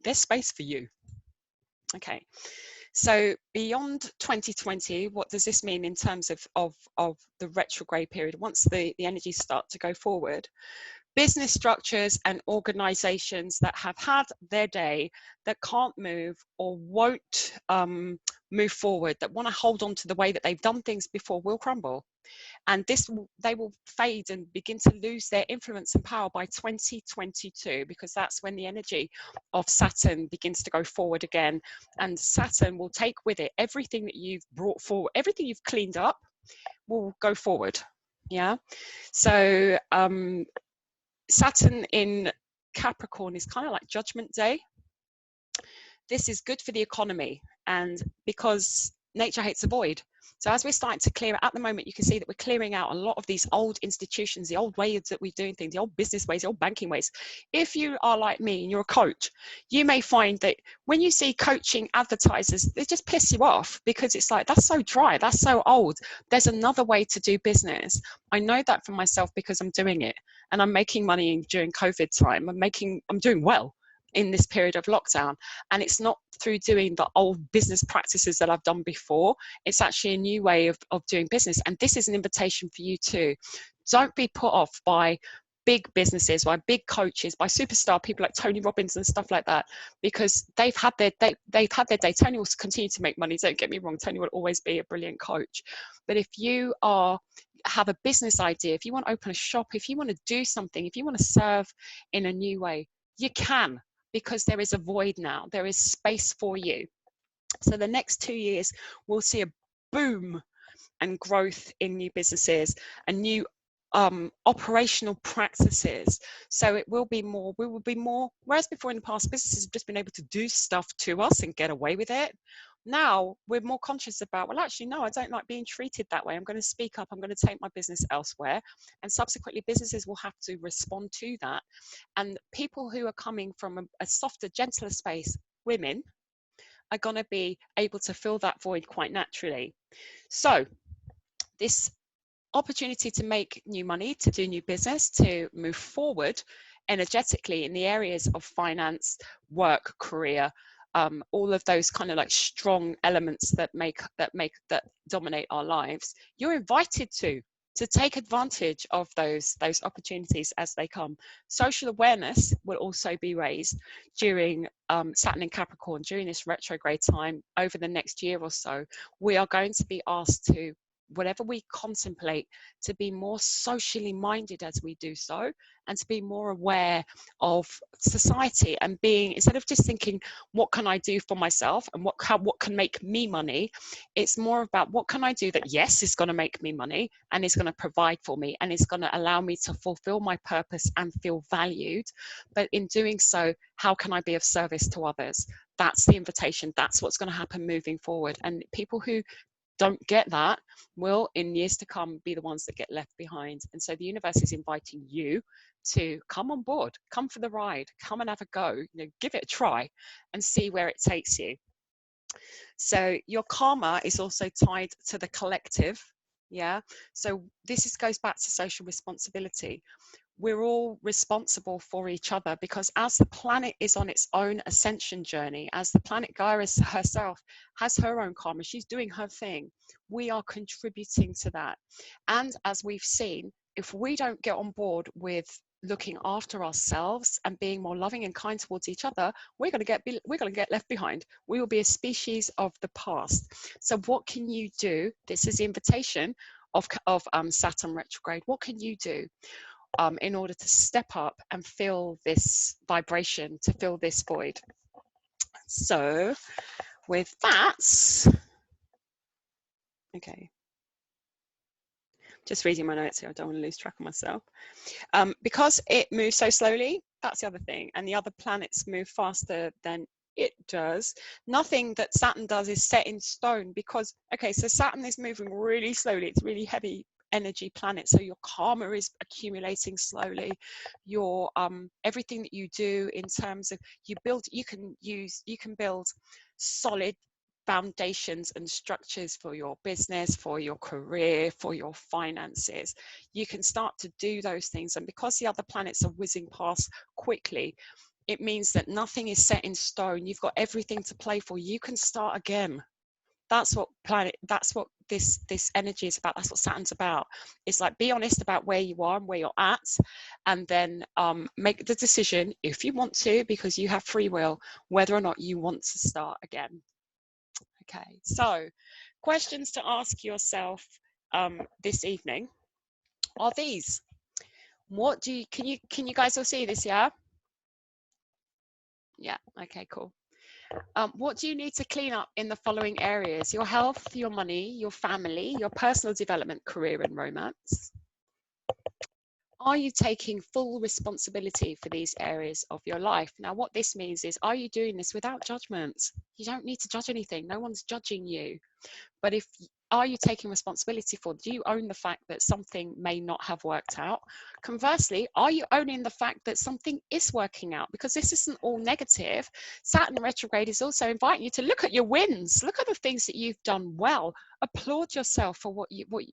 A: There's space for you. Okay. So beyond 2020, what does this mean in terms of the retrograde period? Once the energies start to go forward, business structures and organizations that have had their day, that can't move or won't move forward, that want to hold on to the way that they've done things before, will crumble. And they will fade and begin to lose their influence and power by 2022, because that's when the energy of Saturn begins to go forward again. And Saturn will take with it everything that you've brought forward, everything you've cleaned up will go forward. Yeah. So Saturn in Capricorn is kind of like Judgment Day. This is good for the economy, and because nature hates a void. So as we're starting to clear at the moment, you can see that we're clearing out a lot of these old institutions, the old ways that we're doing things, the old business ways, the old banking ways. If you are like me and you're a coach, you may find that when you see coaching advertisers, they just piss you off, because it's like, that's so dry, that's so old. There's another way to do business. I know that for myself, because I'm doing it and I'm making money during COVID time. I'm doing well in this period of lockdown, and it's not through doing the old business practices that I've done before. It's actually a new way of doing business, and this is an invitation for you too. Don't be put off by big businesses, by big coaches, by superstar people like Tony Robbins and stuff like that, because they've had their day. Tony will continue to make money, don't get me wrong. Tony will always be a brilliant coach, but if you have a business idea, if you want to open a shop, if you want to do something, if you want to serve in a new way, you can, because there is a void now. There is space for you. So the next 2 years, we'll see a boom and growth in new businesses and new operational practices. So it will be more, we will be more, whereas before in the past, businesses have just been able to do stuff to us and get away with it. Now we're more conscious about, well, actually, no, I don't like being treated that way. I'm going to speak up. I'm going to take my business elsewhere. And subsequently, businesses will have to respond to that. And people who are coming from a softer, gentler space, women, are going to be able to fill that void quite naturally. So this opportunity to make new money, to do new business, to move forward energetically in the areas of finance, work, career, all of those kind of like strong elements that dominate our lives, you're invited to take advantage of those opportunities as they come. Social awareness will also be raised during Saturn in Capricorn, during this retrograde time. Over the next year or so, we are going to be asked to, whatever we contemplate, to be more socially minded as we do so, and to be more aware of society, and being, instead of just thinking, what can I do for myself and what can make me money, it's more about what can I do that, yes, is going to make me money and is going to provide for me and is going to allow me to fulfill my purpose and feel valued. But in doing so, how can I be of service to others? That's the invitation. That's what's going to happen moving forward. And people who don't get that will, in years to come, be the ones that get left behind. And so the universe is inviting you to come on board, come for the ride, come and have a go, give it a try and see where it takes you. So your karma is also tied to the collective. Yeah. So this goes back to social responsibility. we're all responsible for each other, because as the planet is on its own ascension journey, as the planet Gaia herself has her own karma, she's doing her thing, we are contributing to that. And as we've seen, if we don't get on board with looking after ourselves and being more loving and kind towards each other, we're going to get left behind. We will be a species of the past. So what can you do? This is the invitation of Saturn retrograde. What can you do in order to step up and fill this vibration, to fill this void? So with that, okay, just reading my notes here, I don't want to lose track of myself. Because it moves so slowly, that's the other thing, and the other planets move faster than it does. Nothing that Saturn does is set in stone, because, okay, so Saturn is moving really slowly, it's really heavy energy planet, so your karma is accumulating slowly. Your everything that you do in terms of you can build solid foundations and structures for your business, for your career, for your finances. You can start to do those things, and because the other planets are whizzing past quickly, it means that nothing is set in stone. You've got everything to play for. You can start again. That's what this energy is about. That's what Saturn's about. It's like, be honest about where you are and where you're at, and then make the decision, if you want to, because you have free will, whether or not you want to start again. Okay, so questions to ask yourself this evening are these. What do you, can you guys all see this? Yeah, okay, cool. What do you need to clean up in the following areas? Your health, your money, your family, your personal development, career and romance. Are you taking full responsibility for these areas of your life? Now, what this means is, are you doing this without judgment? You don't need to judge anything. No one's judging you. But are you taking responsibility for, do you own the fact that something may not have worked out? Conversely, are you owning the fact that something is working out? Because this isn't all negative. Saturn retrograde is also inviting you to look at your wins, look at the things that you've done well, applaud yourself for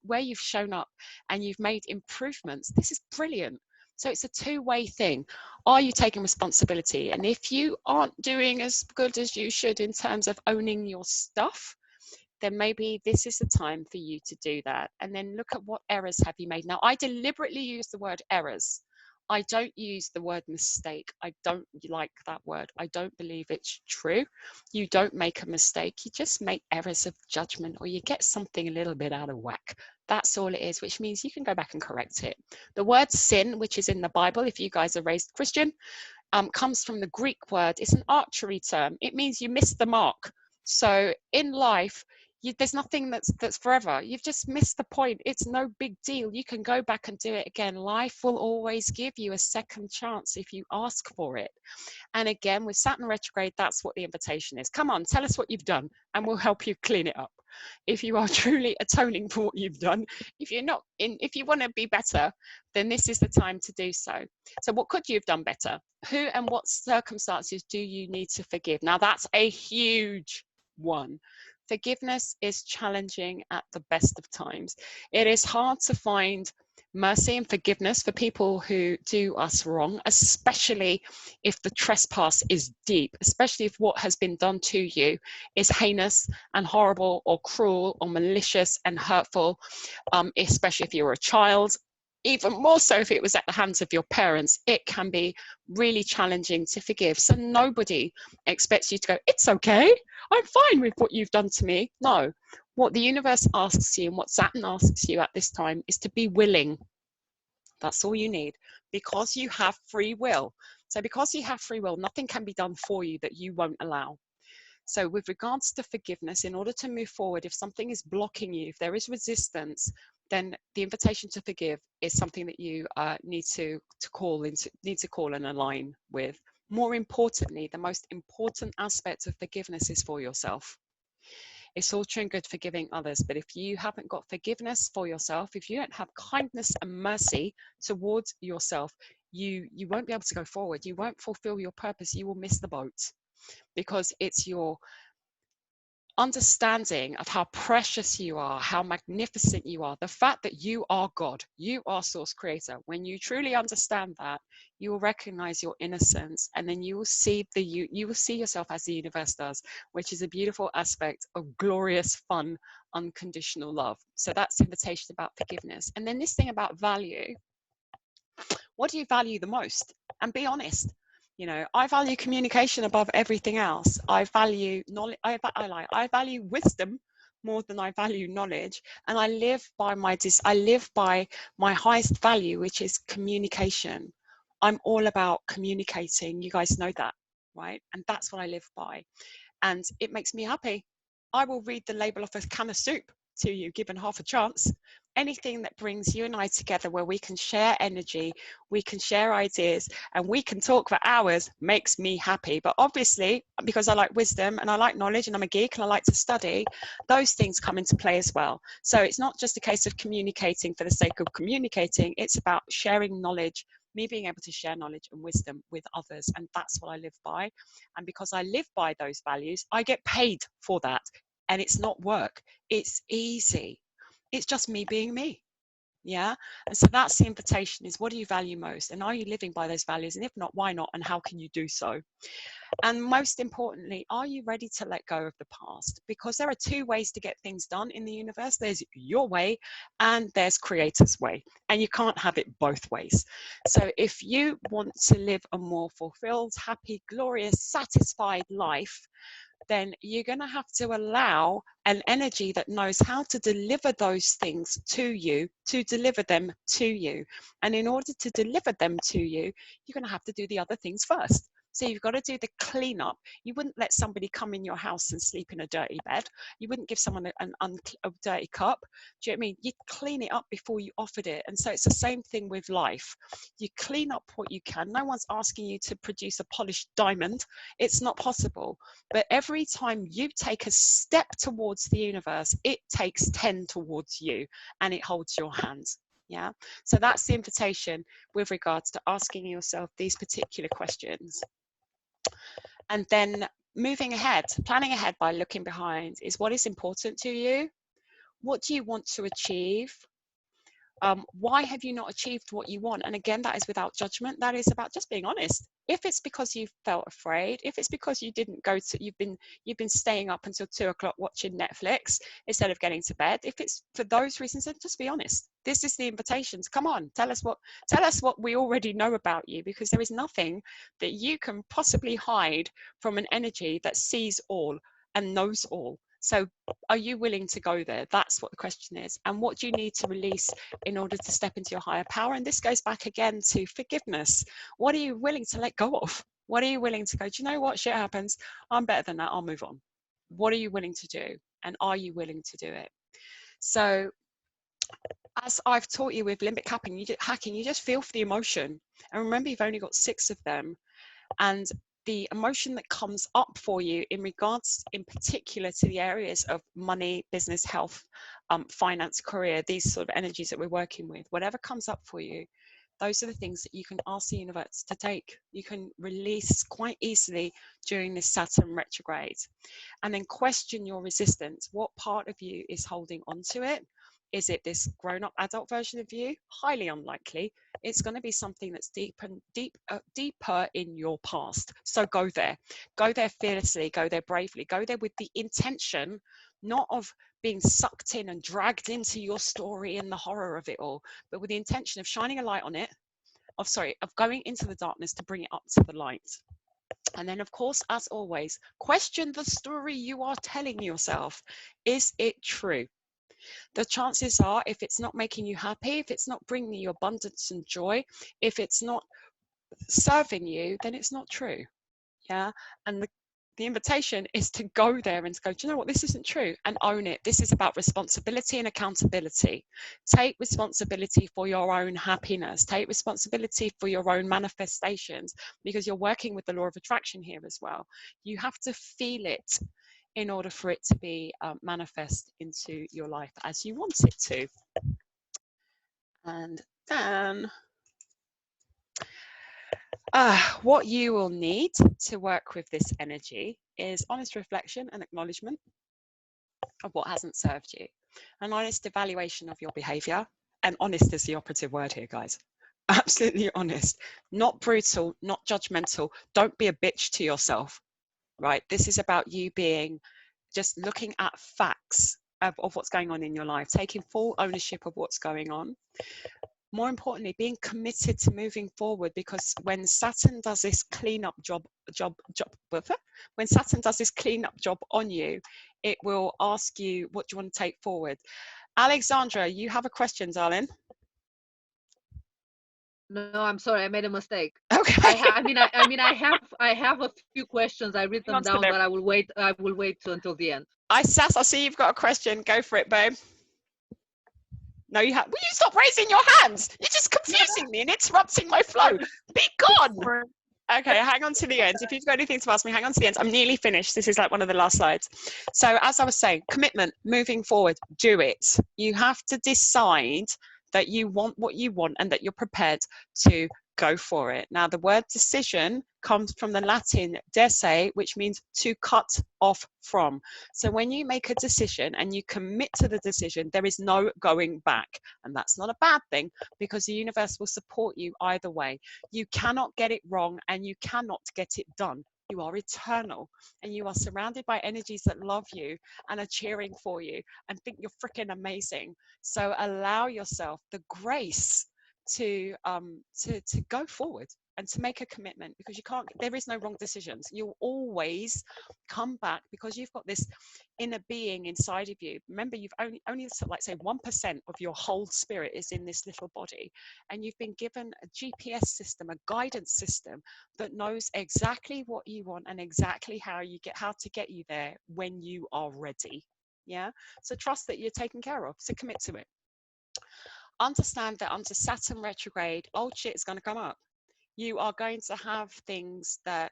A: where you've shown up and you've made improvements. This is brilliant. So it's a two-way thing. Are you taking responsibility? And if you aren't doing as good as you should in terms of owning your stuff, then maybe this is the time for you to do that. And then look at what errors have you made. Now, I deliberately use the word errors. I don't use the word mistake. I don't like that word. I don't believe it's true. You don't make a mistake. You just make errors of judgment, or you get something a little bit out of whack. That's all it is, which means you can go back and correct it. The word sin, which is in the Bible, if you guys are raised Christian, comes from the Greek word. It's an archery term. It means you missed the mark. So in life, there's nothing that's forever. You've just missed the point. It's no big deal. You can go back and do it again. Life will always give you a second chance if you ask for it. And again, with Saturn retrograde, that's what the invitation is. Come on, tell us what you've done and we'll help you clean it up. If you are truly atoning for what you've done, if you want to be better, then this is the time to do so. So what could you have done better? Who and what circumstances do you need to forgive? Now that's a huge one. Forgiveness is challenging at the best of times. It is hard to find mercy and forgiveness for people who do us wrong, especially if the trespass is deep, especially if what has been done to you is heinous and horrible or cruel or malicious and hurtful, especially if you're a child. Even more so if it was at the hands of your parents, it can be really challenging to forgive. So nobody expects you to go, it's okay, I'm fine with what you've done to me. No, what the universe asks you and what Saturn asks you at this time is to be willing. That's all you need, because you have free will. So because you have free will, nothing can be done for you that you won't allow. So with regards to forgiveness, in order to move forward, if something is blocking you, if there is resistance, then the invitation to forgive is something that you need to call and align with. More importantly, the most important aspect of forgiveness is for yourself. It's all true and good forgiving others, but if you haven't got forgiveness for yourself, if you don't have kindness and mercy towards yourself, you won't be able to go forward. You won't fulfill your purpose. You will miss the boat, because it's your understanding of how precious you are, how magnificent you are, the fact that you are God, you are source creator. When you truly understand that, you will recognize your innocence, and then you will see you will see yourself as the universe does, which is a beautiful aspect of glorious, fun, unconditional love. So that's the invitation about forgiveness. And then this thing about value. What do you value the most? And be honest. You know, I value communication above everything else. I value knowledge. I value wisdom more than I value knowledge. And I live by my highest value, which is communication. I'm all about communicating. You guys know that, right? And that's what I live by. And it makes me happy. I will read the label off a can of soup to you, given half a chance. Anything that brings you and I together, where we can share energy, we can share ideas, and we can talk for hours, makes me happy. But obviously, because I like wisdom and I like knowledge and I'm a geek and I like to study, those things come into play as well. So it's not just a case of communicating for the sake of communicating, it's about sharing knowledge, me being able to share knowledge and wisdom with others. And that's what I live by. And because I live by those values, I get paid for that. And it's not work, it's easy. It's just me being me. Yeah. And so that's the invitation, is what do you value most? And are you living by those values? And if not, why not? And how can you do so? And most importantly, are you ready to let go of the past? Because there are two ways to get things done in the universe. There's your way and there's Creator's way. And you can't have it both ways. So if you want to live a more fulfilled, happy, glorious, satisfied life, then you're going to have to allow an energy that knows how to deliver those things to you, to deliver them to you. And in order to deliver them to you, you're going to have to do the other things first. So you've got to do the cleanup. You wouldn't let somebody come in your house and sleep in a dirty bed. You wouldn't give someone a dirty cup. Do you know what I mean? You clean it up before you offered it. And so it's the same thing with life. You clean up what you can. No one's asking you to produce a polished diamond. It's not possible. But every time you take a step towards the universe, it takes 10 towards you, and it holds your hands. Yeah. So that's the invitation with regards to asking yourself these particular questions. And then moving ahead, planning ahead by looking behind, is what is important to you? What do you want to achieve? Why have you not achieved what you want? And again, that is without judgment. That is about just being honest. If it's because you felt afraid, if it's because you didn't go to, you've been staying up until 2 o'clock watching Netflix instead of getting to bed, if it's for those reasons, then just be honest. This is the invitation. Come on, tell us what we already know about you, because there is nothing that you can possibly hide from an energy that sees all and knows all. So are you willing to go there? That's what the question is. And what do you need to release in order to step into your higher power? And this goes back again to forgiveness. What are you willing to let go of? What are you willing to go, do you know what? Shit happens. I'm better than that. I'll move on. What are you willing to do? And are you willing to do it? So as I've taught you with limbic hacking, you just feel for the emotion. And remember, you've only got 6 of them. And the emotion that comes up for you in regards in particular to the areas of money, business, health, finance, career, these sort of energies that we're working with, whatever comes up for you, those are the things that you can ask the universe to take. You can release quite easily during this Saturn retrograde. And then question your resistance. What part of you is holding on to it? Is it this grown-up adult version of you? Highly unlikely. It's going to be something that's deeper in your past. So go there fearlessly, go there bravely, go there with the intention, not of being sucked in and dragged into your story and the horror of it all, but with the intention of shining a light on it, of going into the darkness to bring it up to the light. And then, of course, as always, question the story you are telling yourself. Is it true? The chances are, if it's not making you happy, if it's not bringing you abundance and joy, if it's not serving you, then it's not true. Yeah. And the invitation is to go there and to go, do you know what? This isn't true, and own it. This is about responsibility and accountability. Take responsibility for your own happiness. Take responsibility for your own manifestations, because you're working with the law of attraction here as well. You have to feel it in order for it to be manifest into your life as you want it to. And then what you will need to work with this energy is honest reflection and acknowledgement. of what hasn't served you. An honest evaluation of your behavior. And honest is the operative word here, guys. Absolutely honest. Not brutal, not judgmental. Don't be a bitch to yourself, right? This is about you being just looking at facts of what's going on in your life, taking full ownership of what's going on. More importantly, being committed to moving forward, because when Saturn does this cleanup job, when Saturn does this cleanup job on you, it will ask you, what do you want to take forward? Alexandra, you have a question, darling.
D: No, I'm sorry, I made a mistake.
A: Okay.
D: I have a few questions. I written them down, but I will wait until the end.
A: I see you've got a question. Go for it, babe. No, you have. Will you stop raising your hands? You're just confusing me and interrupting my flow. Be gone. Okay, hang on to the end. If you've got anything to ask me, hang on to the end. I'm nearly finished. This is like one of the last slides. So as I was saying, commitment, moving forward, do it. You have to decide that you want what you want and that you're prepared to go for it. Now, the word decision comes from the Latin dese, which means to cut off from. So when you make a decision and you commit to the decision, there is no going back. And that's not a bad thing, because the universe will support you either way. You cannot get it wrong and you cannot get it done. You are eternal and you are surrounded by energies that love you and are cheering for you and think you're freaking amazing. So allow yourself the grace to go forward and to make a commitment, because there is no wrong decisions. You'll always come back, because you've got this inner being inside of you. Remember, you've only like say 1% of your whole spirit is in this little body, and you've been given a GPS system, a guidance system that knows exactly what you want and exactly how to get you there when you are ready. Yeah, so trust that you're taken care of, so commit to it. Understand that under Saturn retrograde, old shit is going to come up. You are going to have things that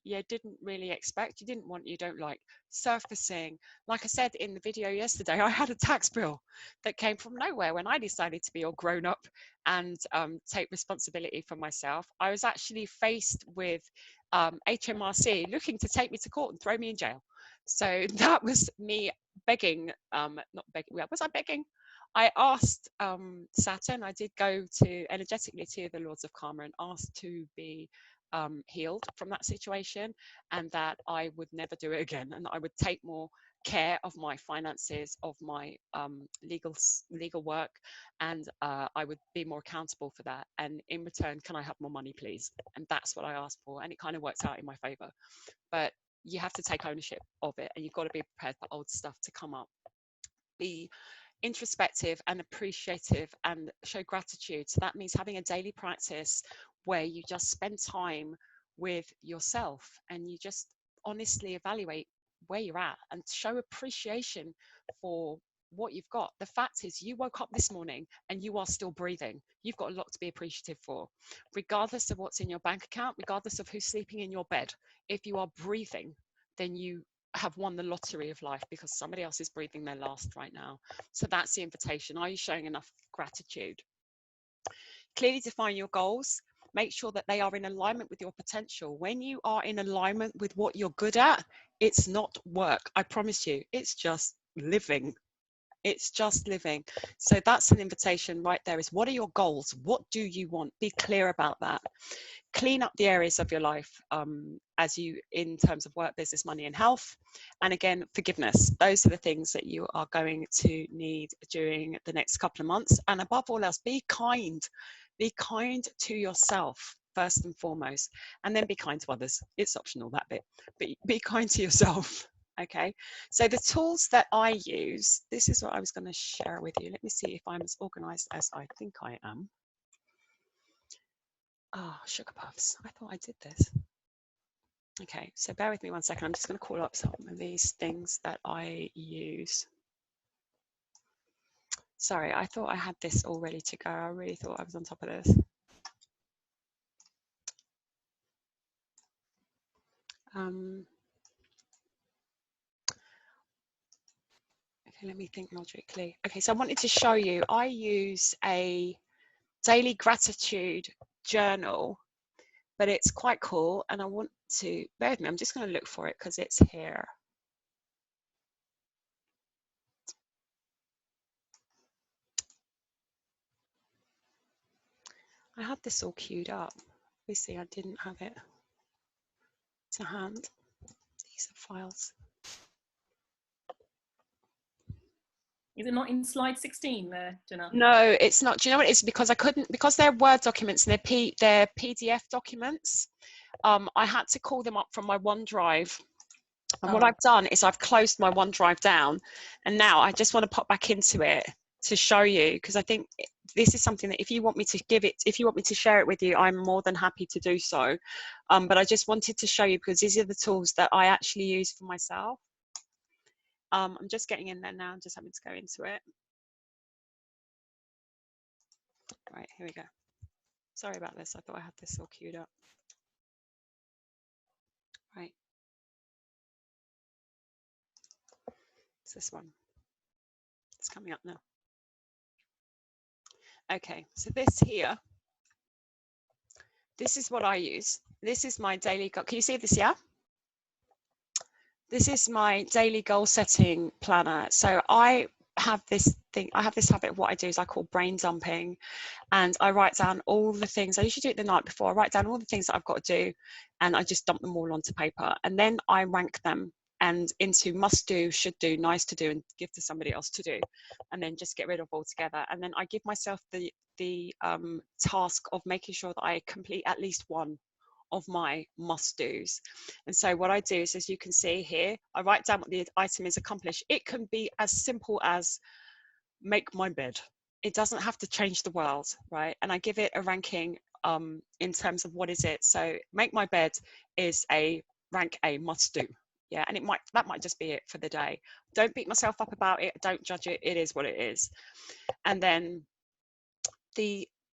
A: you didn't really expect, you didn't want, you don't like, surfacing. Like I said in the video yesterday, I had a tax bill that came from nowhere when I decided to be all grown up and take responsibility for myself. I was actually faced with HMRC looking to take me to court and throw me in jail. So that was me begging, not begging, was I begging? I asked Saturn, I did go energetically to the Lords of Karma and asked to be healed from that situation, and that I would never do it again, and I would take more care of my finances, of my legal work, and I would be more accountable for that. And in return, can I have more money, please? And that's what I asked for, and it kind of worked out in my favor. But you have to take ownership of it, and you've got to be prepared for old stuff to come up. Be introspective and appreciative and show gratitude. So that means having a daily practice where you just spend time with yourself and you just honestly evaluate where you're at and show appreciation for what you've got. The fact is, you woke up this morning and you are still breathing. You've got a lot to be appreciative for, regardless of what's in your bank account, regardless of who's sleeping in your bed. If you are breathing, then you have won the lottery of life, because somebody else is breathing their last right now. So that's the invitation. Are you showing enough gratitude? Clearly define your goals. Make sure that they are in alignment with your potential. When you are in alignment with what you're good at, it's not work. I promise you, it's just living. It's just living. So that's an invitation right there, is what are your goals? What do you want? Be clear about that. Clean up the areas of your life in terms of work, business, money, and health. And again, forgiveness. Those are the things that you are going to need during the next couple of months. And above all else, be kind. Be kind to yourself first and foremost, and then be kind to others. It's optional, that bit, but be kind to yourself. Okay, so the tools that I use, this is what I was going to share with you. Let me see if I'm as organized as I think I am. Oh, sugar puffs. I thought I did this. Okay, so bear with me 1 second. I'm just going to call up some of these things that I use. Sorry, I thought I had this all ready to go. I really thought I was on top of this. Okay, let me think logically. Okay, so I wanted to show you, I use a daily gratitude journal, but it's quite cool, and I want to, bear with me, I'm just going to look for it because it's here. I had this all queued up. Obviously, I didn't have it to hand. These are files.
F: Is it not in slide 16 there, Jenna?
A: No, it's not. Do you know what it is? Because I couldn't, because they're Word documents and they're PDF documents. I had to call them up from my OneDrive. And what I've done is I've closed my OneDrive down, and now I just want to pop back into it to show you, because I think this is something that if you want me to give it, if you want me to share it with you, I'm more than happy to do so. But I just wanted to show you because these are the tools that I actually use for myself. I'm just getting in there now. I'm just having to go into it. Right, here we go. Sorry about this. I thought I had this all queued up. Right. It's this one. It's coming up now. Okay, so this here, this is what I use. This is my daily goal. Can you see this? Yeah. This is my daily goal setting planner. So I have this thing, I have this habit of what I do is I call brain dumping, and I write down all the things. I usually do it the night before. I write down all the things that I've got to do, and I just dump them all onto paper, and then I rank them and into must do, should do, nice to do, and give to somebody else to do, and then just get rid of altogether. And then I give myself the task of making sure that I complete at least one of my must-dos. And so what I do is, as you can see here, I write down what the item is accomplished. It can be as simple as make my bed. It doesn't have to change the world, right? And I give it a ranking in terms of what is it. So make my bed is a rank A must-do. Yeah, and that might just be it for the day. Don't beat myself up about it. Don't judge it. It is what it is. And then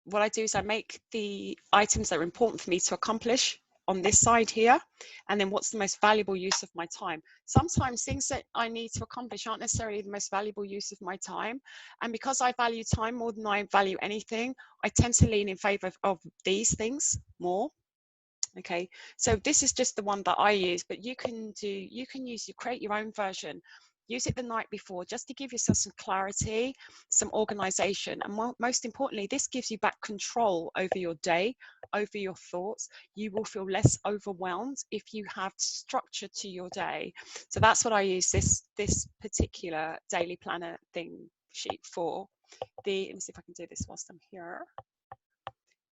A: what I do is I make the items that are important for me to accomplish on this side here, and then what's the most valuable use of my time. Sometimes things that I need to accomplish aren't necessarily the most valuable use of my time, and because I value time more than I value anything, I tend to lean in favor of these things more. Okay, so this is just the one that I use, but you can create your own version. Use it the night before just to give yourself some clarity, some organization, and most importantly, this gives you back control over your day, over your thoughts. You will feel less overwhelmed if you have structure to your day. So that's what I use this particular daily planner thing sheet for. Let me see if I can do this whilst I'm here.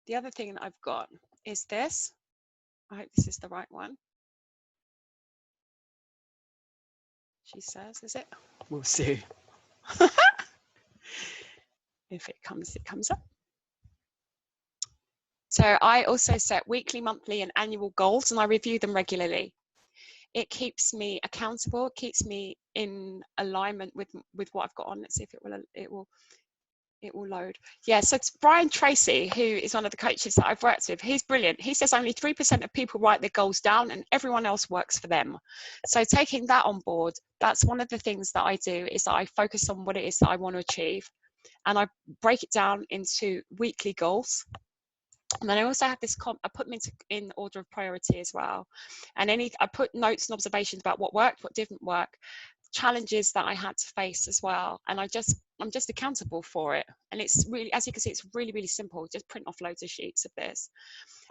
A: The other thing that I've got is this. I hope this is the right one. She says, is it? We'll see. If it comes up. So I also set weekly, monthly, and annual goals, and I review them regularly. It keeps me accountable. It keeps me in alignment with what I've got on. Let's see if it will load. Yeah, so it's Brian Tracy, who is one of the coaches that I've worked with. He's brilliant. He says only 3% of people write their goals down and everyone else works for them. So taking that on board, that's one of the things that I do, is that I focus on what it is that I want to achieve. And I break it down into weekly goals. And then I also have this, I put them in order of priority as well. And I put notes and observations about what worked, what didn't work, challenges that I had to face as well. And I'm just accountable for it. And it's really, as you can see, it's really, really simple. Just print off loads of sheets of this.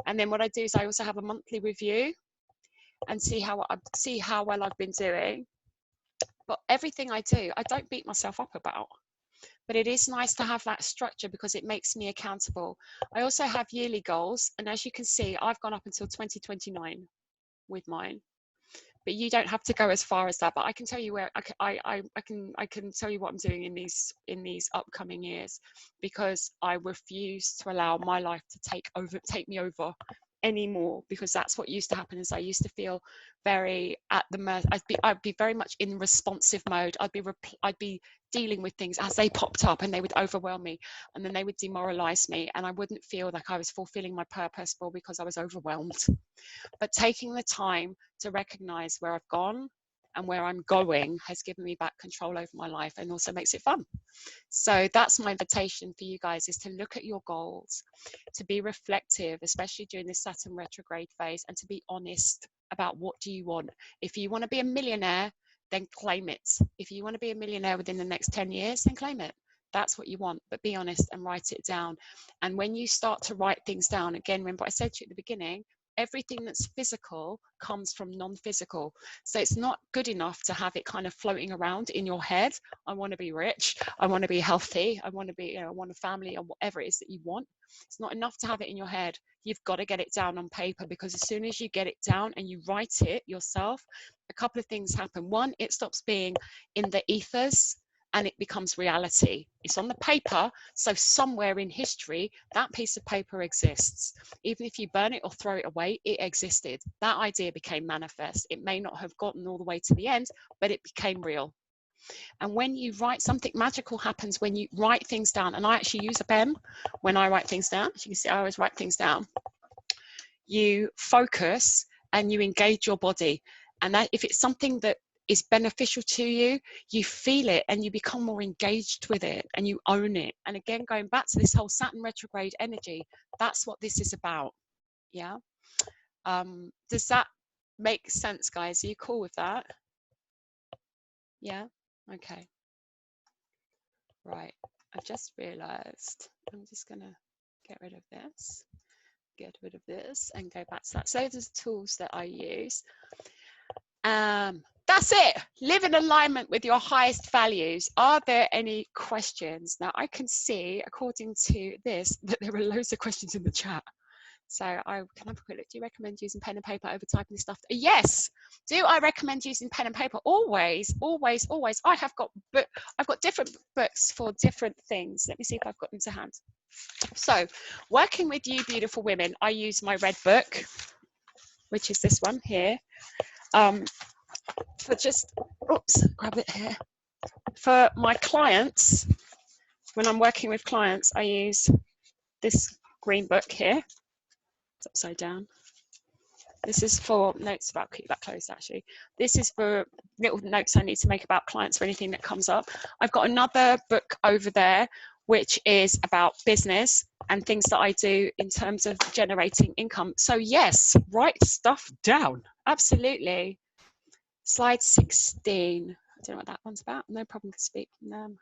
A: And then what I do is I also have a monthly review and see how well I've been doing. But everything I do, I don't beat myself up about. But it is nice to have that structure because it makes me accountable. I also have yearly goals. And as you can see, I've gone up until 2029 with mine. But you don't have to go as far as that. But I can tell you where I can tell you what I'm doing in these upcoming years, because I refuse to allow my life to take me over anymore, because that's what used to happen. Is I used to feel very at the mercy. I'd be very much in responsive mode. I'd be dealing with things as they popped up, and they would overwhelm me, and then they would demoralize me, and I wouldn't feel like I was fulfilling my purpose, because I was overwhelmed. But taking the time to recognize where I've gone and where I'm going has given me back control over my life, and also makes it fun. So that's my invitation for you guys, is to look at your goals, to be reflective, especially during this Saturn retrograde phase, and to be honest about what do you want. If you want to be a millionaire, then claim it. If you want to be a millionaire within the next 10 years, then claim it. That's what you want, but be honest and write it down. And when you start to write things down, again, remember I said to you at the beginning, everything that's physical comes from non-physical. So it's not good enough to have it kind of floating around in your head. I want to be rich, I want to be healthy, I want to be, I want a family, or whatever it is that you want. It's not enough to have it in your head. You've got to get it down on paper, because as soon as you get it down and you write it yourself, a couple of things happen. One, it stops being in the ethers and it becomes reality. It's on the paper, so somewhere in history that piece of paper exists. Even if you burn it or throw it away, it existed. That idea became manifest. It may not have gotten all the way to the end, but it became real. And when you write, something magical happens when you write things down. And I actually use a pen when I write things down. As you can see, I always write things down. You focus and you engage your body. And that, if it's something that is beneficial to you, you feel it and you become more engaged with it and you own it. And again, going back to this whole Saturn retrograde energy, that's what this is about. Yeah. Does that make sense, guys? Are you cool with that? Yeah. Okay. Right. I've just realized I'm just gonna get rid of this, and go back to that. So those are the tools that I use. That's it. Live in alignment with your highest values. Are there any questions? Now I can see, according to this, that there are loads of questions in the chat. So I can have a quick look. Do you recommend using pen and paper over typing this stuff? Yes. Do I recommend using pen and paper? Always, always, always. I've got different books for different things. Let me see if I've got them to hand. So working with you beautiful women, I use my red book, which is this one here. For just, oops, grab it here. For my clients, when I'm working with clients, I use this green book here. It's upside down. This is for notes about, keep that closed actually. This is for little notes I need to make about clients for anything that comes up. I've got another book over there, which is about business and things that I do in terms of generating income. So yes, write stuff down. Absolutely. Slide 16. I don't know what that one's about. No problem to speak from them.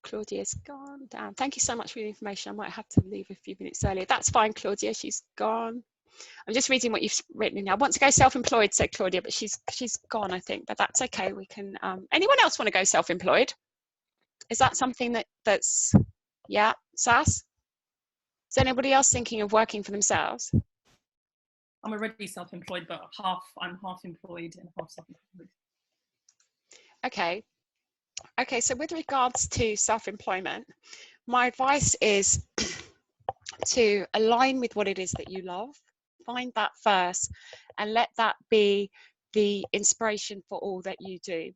A: Claudia's gone down. Thank you so much for the information. I might have to leave a few minutes earlier. That's fine, Claudia. She's gone. I'm just reading what you've written now. I want to go self-employed, said Claudia, but she's gone, I think. But that's okay. We can. Anyone else want to go self-employed? Is that something that's yeah, Sass? Is anybody else thinking of working for themselves?
F: I'm already self-employed, but I'm half employed and half self-employed.
A: Okay. Okay, so with regards to self-employment, my advice is to align with what it is that you love. Find that first and let that be the inspiration for all that you do.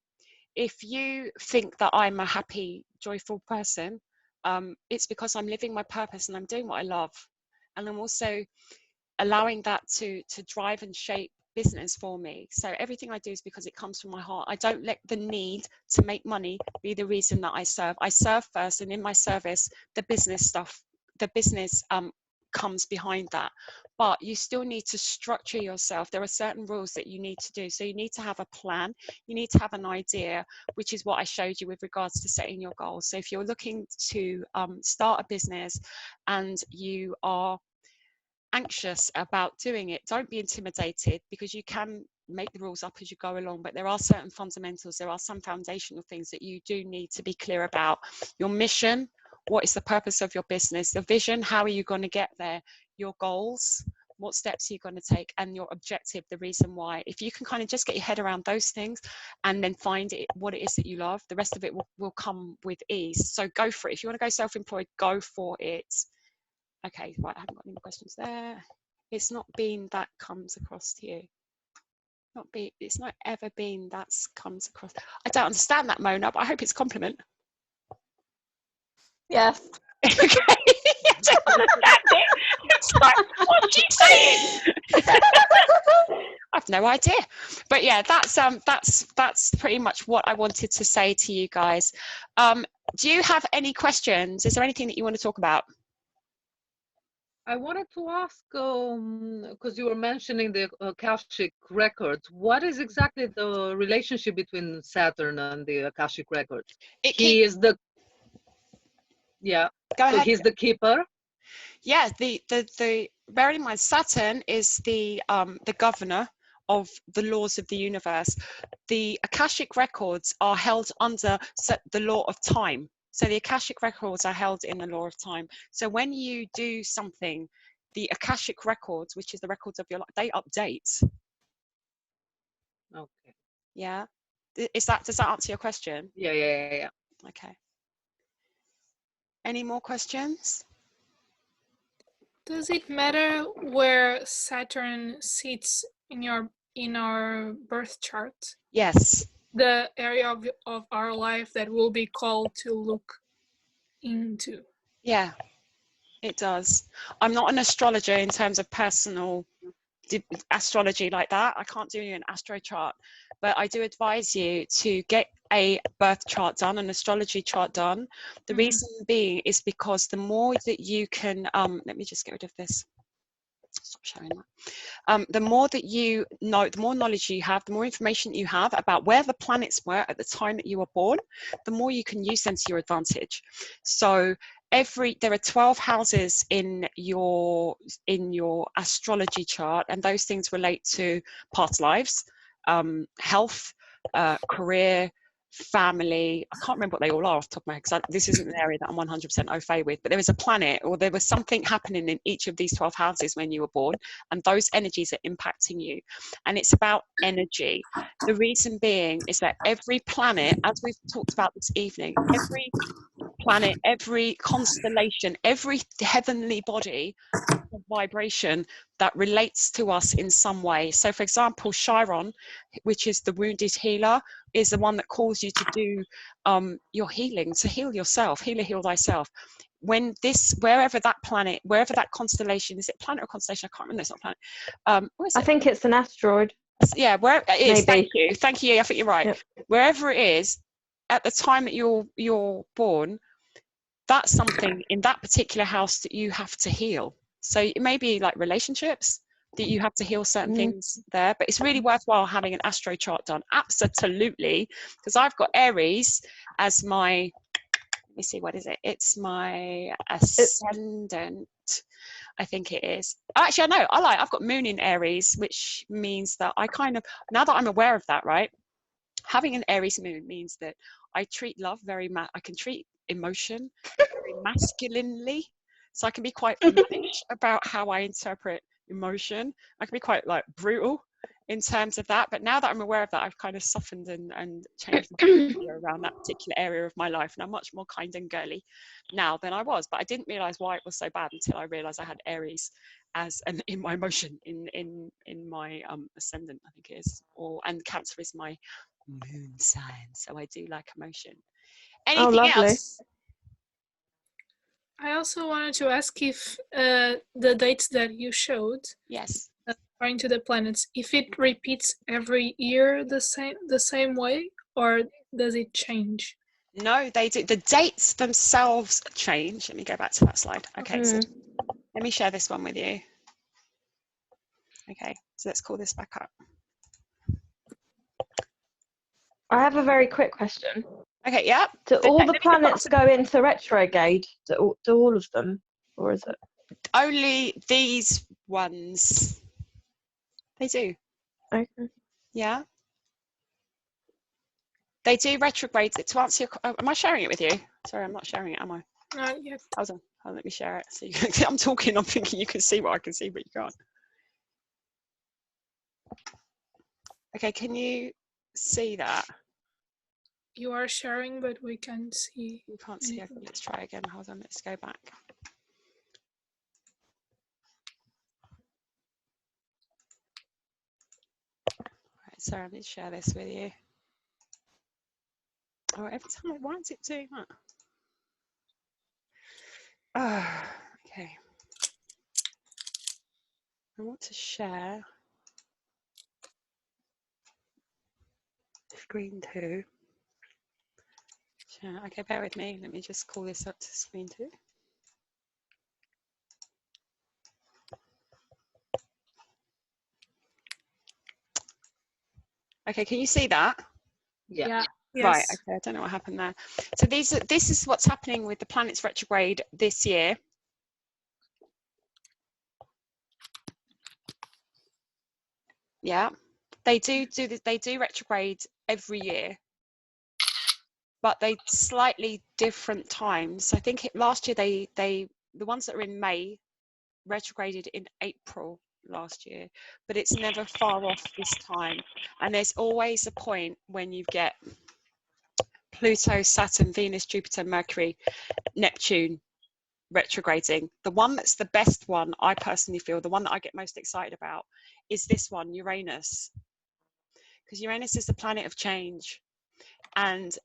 A: If you think that I'm a happy, joyful person, it's because I'm living my purpose and I'm doing what I love. And I'm also allowing that to drive and shape business for me. So everything I do is because it comes from my heart. I don't let the need to make money be the reason that I serve. I serve first, and in my service, the business stuff, the business comes behind that. But you still need to structure yourself. There are certain rules that you need to do. So you need to have a plan. You need to have an idea, which is what I showed you with regards to setting your goals. So if you're looking to start a business and you are anxious about doing it, don't be intimidated, because you can make the rules up as you go along, but there are certain fundamentals, there are some foundational things that you do need to be clear about. Your mission, what is the purpose of your business, the vision, how are you going to get there, your goals, what steps are you going to take, and your objective, the reason why. If you can kind of just get your head around those things and then find it, what it is that you love, the rest of it will come with ease. So go for it. If you want to go self-employed, go for it. Okay, right, I haven't got any more questions there. It's not been that comes across to you. It's not ever been that comes across. I don't understand that, Mona, but I hope it's a compliment.
C: Yeah.
A: Okay, I don't understand it. It's like, what's she saying? I've no idea. But yeah, that's pretty much what I wanted to say to you guys. Do you have any questions? Is there anything that you want to talk about?
D: I wanted to ask, because you were mentioning the Akashic records, what is exactly the relationship between Saturn and the Akashic records? He is the, yeah,
A: Go
D: so
A: ahead.
D: he's the keeper?
A: Yeah, the bear in mind, Saturn is the governor of the laws of the universe. The Akashic records are held under the law of time. So the Akashic records are held in the law of time. So when you do something, the Akashic records, which is the records of your life, they update.
D: Okay.
A: Yeah. Does that answer your question?
D: Yeah.
A: Okay. Any more questions?
E: Does it matter where Saturn sits in our birth chart?
A: Yes.
E: The area of our life that we'll be called to look into.
A: Yeah, it does. I'm not an astrologer in terms of personal astrology like that. I can't do an astro chart, but I do advise you to get a birth chart done, an astrology chart done. The reason being is because the more that you can, let me just get rid of this. Stop showing that. The more that you know, the more knowledge you have, the more information you have about where the planets were at the time that you were born, the more you can use them to your advantage. So there are 12 houses in your astrology chart, and those things relate to past lives, health, career, family. I can't remember what they all are off the top of my head, because this isn't an area that I'm 100% au fait with, but there was a planet, or there was something happening in each of these 12 houses when you were born, and those energies are impacting you. And it's about energy. The reason being is that every planet, as we've talked about this evening, every planet, every constellation, every heavenly body, a vibration that relates to us in some way. So for example, Chiron, which is the wounded healer, is the one that calls you to do your healing, to heal yourself, heal thyself. When wherever that planet, wherever that constellation, is it planet or constellation? I can't remember. It's not planet. Where is it?
C: I think it's an asteroid.
A: Yeah, where it is.
C: Maybe.
A: Thank you. I think you're right.
C: Yep.
A: Wherever it is, at the time that you're born, that's something in that particular house that you have to heal. So it may be like relationships that you have to heal certain things there, but it's really worthwhile having an astro chart done. Absolutely, because I've got Aries as my, let me see, what is it? It's my ascendant. I think it is. Actually, I know. I've got Moon in Aries, which means that I kind of, now that I'm aware of that, right? Having an Aries moon means that I treat love I can treat emotion very masculinely. So I can be quite mannish about how I interpret emotion. I can be quite like brutal in terms of that. But now that I'm aware of that, I've kind of softened and changed my behavior around that particular area of my life. And I'm much more kind and girly now than I was. But I didn't realize why it was so bad until I realized I had Aries as in my emotion in my ascendant, I think it is, and Cancer is my moon sign, so I do like emotion. Anything else?
E: I also wanted to ask if the dates that you showed,
A: Yes,
E: according to the planets, if it repeats every year the same way, or does it change?
A: no, they do. The dates themselves change. Let me go back to that slide. Okay, so let me share this one with you. Okay, so let's call this back up.
C: I have a very quick question.
A: Okay, yeah.
C: Do all the planets go into retrograde? Do all of them? Or is it?
A: Only these ones. They do.
C: Okay.
A: Yeah. They do retrograde. To answer your, am I sharing it with you? Sorry, I'm not sharing it, am I?
E: Not yet.
A: Hold on, let me share it. So I'm talking, I'm thinking you can see what I can see, but you can't. Okay, can you see that?
E: You are sharing, but we can't see.
A: You can't see. Okay, let's try again. Hold on, let's go back. Right, sorry, let me share this with you. Oh, every time, why is it doing that? Oh, okay. I want to share screen 2. Share. Okay, bear with me. Let me just call this up to screen 2. Okay, can you see that?
D: Yeah.
A: Right,
E: Yes.
A: okay, I don't know what happened there. So this is what's happening with the planets retrograde this year. Yeah, they do retrograde every year, but they slightly different times. I think last year the ones that are in May retrograded in April last year, but it's never far off this time. And there's always a point when you get Pluto, Saturn, Venus, Jupiter, Mercury, Neptune retrograding. The one that's the best one, I personally feel, the one that I get most excited about is this one, Uranus. Because Uranus is the planet of change, and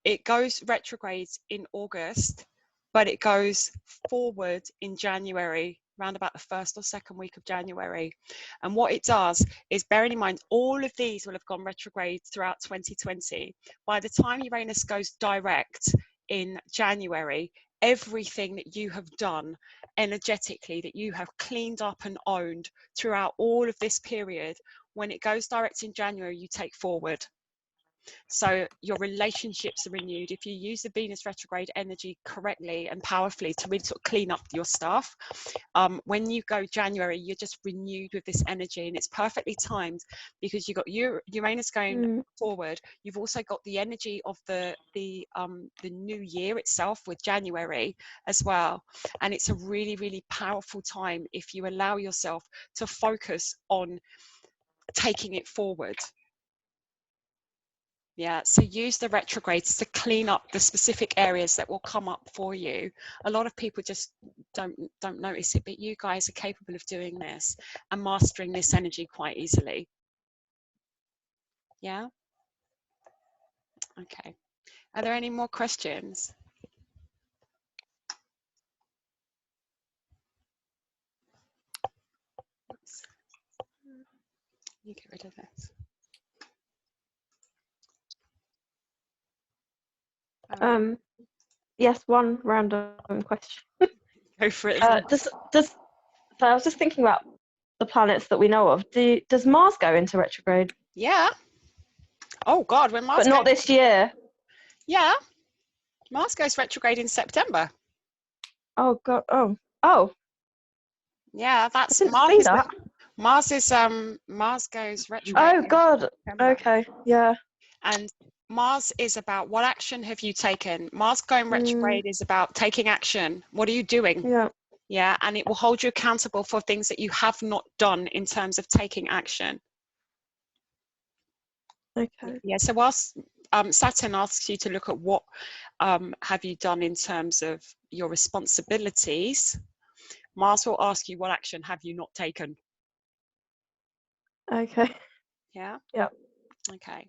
A: it goes retrograde in August, but it goes forward in January, around about the 1st or 2nd week of January. And what it does is, bearing in mind, all of these will have gone retrograde throughout 2020. By the time Uranus goes direct in January, everything that you have done energetically, that you have cleaned up and owned throughout all of this period, when it goes direct in January, you take forward. So your relationships are renewed. If you use the Venus retrograde energy correctly and powerfully to really sort of clean up your stuff, when you go January, you're just renewed with this energy, and it's perfectly timed because you've got Uranus going forward. You've also got the energy of the new year itself with January as well, and it's a really, really powerful time if you allow yourself to focus on taking it forward. Yeah, so use the retrogrades to clean up the specific areas that will come up for you. A lot of people just don't notice it, but you guys are capable of doing this and mastering this energy quite easily. Yeah? Okay. Are there any more questions? Oops. You get rid of this.
C: Yes, one random question.
A: Go for it.
C: So I was just thinking about the planets that we know of. Does Mars go into retrograde?
A: Yeah. Oh God, when Mars
C: But not this year.
A: Yeah. Mars goes retrograde in September.
C: Oh God. Oh.
A: Yeah, that's
C: I didn't see that.
A: Mars goes retrograde.
C: Oh God.
A: September.
C: Okay. Yeah.
A: And Mars is about, what action have you taken? Mars going retrograde is about taking action. What are you doing?
C: Yeah.
A: Yeah, and it will hold you accountable for things that you have not done in terms of taking action.
C: Okay.
A: Yeah, so whilst Saturn asks you to look at what have you done in terms of your responsibilities, Mars will ask you what action have you not taken.
C: Okay.
A: Yeah.
C: Yeah.
A: Okay.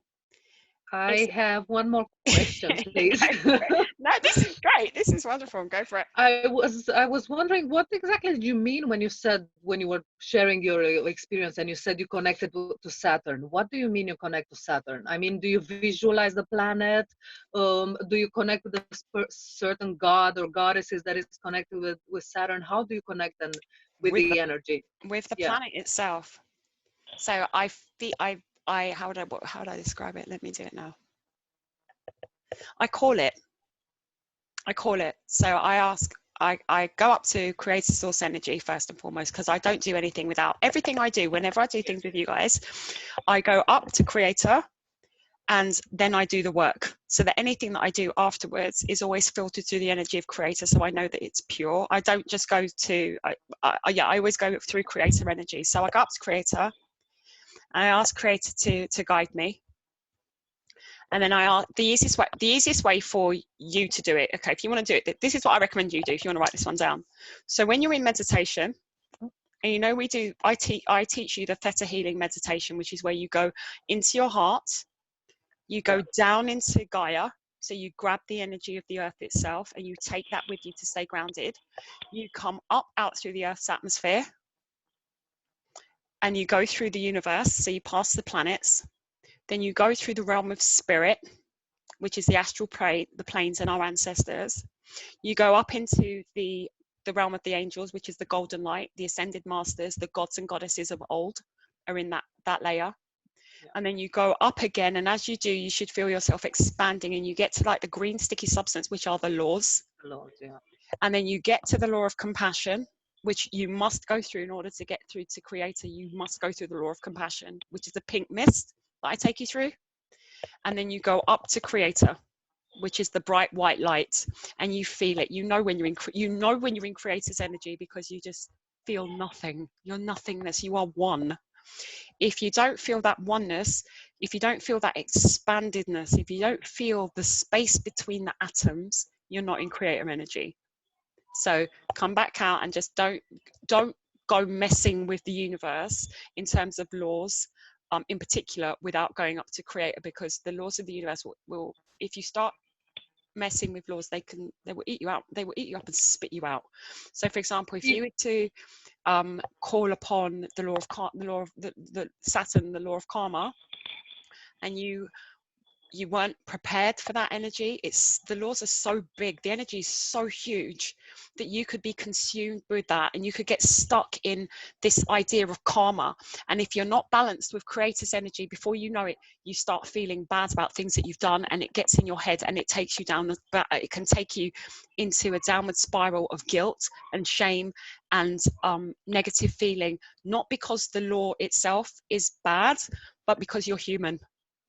D: I have one more question, please.
A: No, this is great. This is wonderful. Go for it.
D: I was wondering, what exactly did you mean when you said, when you were sharing your experience and you said you connected to Saturn? What do you mean you connect to Saturn? I mean, do you visualize the planet? Do you connect with a certain god or goddesses that is connected with Saturn? How do you connect them with the energy?
A: With the planet itself. So how would I describe it? Let me do it now. I call it. So I go up to creator source energy first and foremost, because I don't do anything without everything I do. Whenever I do things with you guys, I go up to creator and then I do the work, so that anything that I do afterwards is always filtered through the energy of creator, so I know that it's pure. I don't just go to I always go through creator energy. So I go up to creator and I ask creator to guide me. And then the easiest way for you to do it, okay, if you want to do it, this is what I recommend you do if you want to write this one down. So when you're in meditation, and you know I teach you the Theta healing meditation, which is where you go into your heart, you go down into Gaia, so you grab the energy of the earth itself and you take that with you to stay grounded. You come up out through the earth's atmosphere and you go through the universe, so you pass the planets. Then you go through the realm of spirit, which is the astral plane, the planes and our ancestors. You go up into the realm of the angels, which is the golden light, the ascended masters, the gods and goddesses of old are in that layer. and then you go up again, and as you do, you should feel yourself expanding, and you get to like the green sticky substance, which are the laws.
D: Lord, yeah.
A: And then you get to the law of compassion, which you must go through in order to get through to creator. You must go through the law of compassion, which is the pink mist that I take you through. And then you go up to creator, which is the bright white light, and you feel it. You know when you're in creator's energy, because you just feel nothing. You're nothingness. You are one. If you don't feel that oneness, if you don't feel that expandedness, if you don't feel the space between the atoms, you're not in creator energy. So come back out and just don't go messing with the universe in terms of laws, in particular, without going up to creator, because the laws of the universe will if you start messing with laws, they will eat you out. They will eat you up and spit you out. So for example, if you were to call upon the law of the Saturn, the law of karma, and you weren't prepared for that energy, the laws are so big, the energy is so huge that you could be consumed with that, and you could get stuck in this idea of karma. And if you're not balanced with creator's energy, before you know it, you start feeling bad about things that you've done, and it gets in your head, and it takes you down. It can take you into a downward spiral of guilt and shame and negative feeling, not because the law itself is bad, but because you're human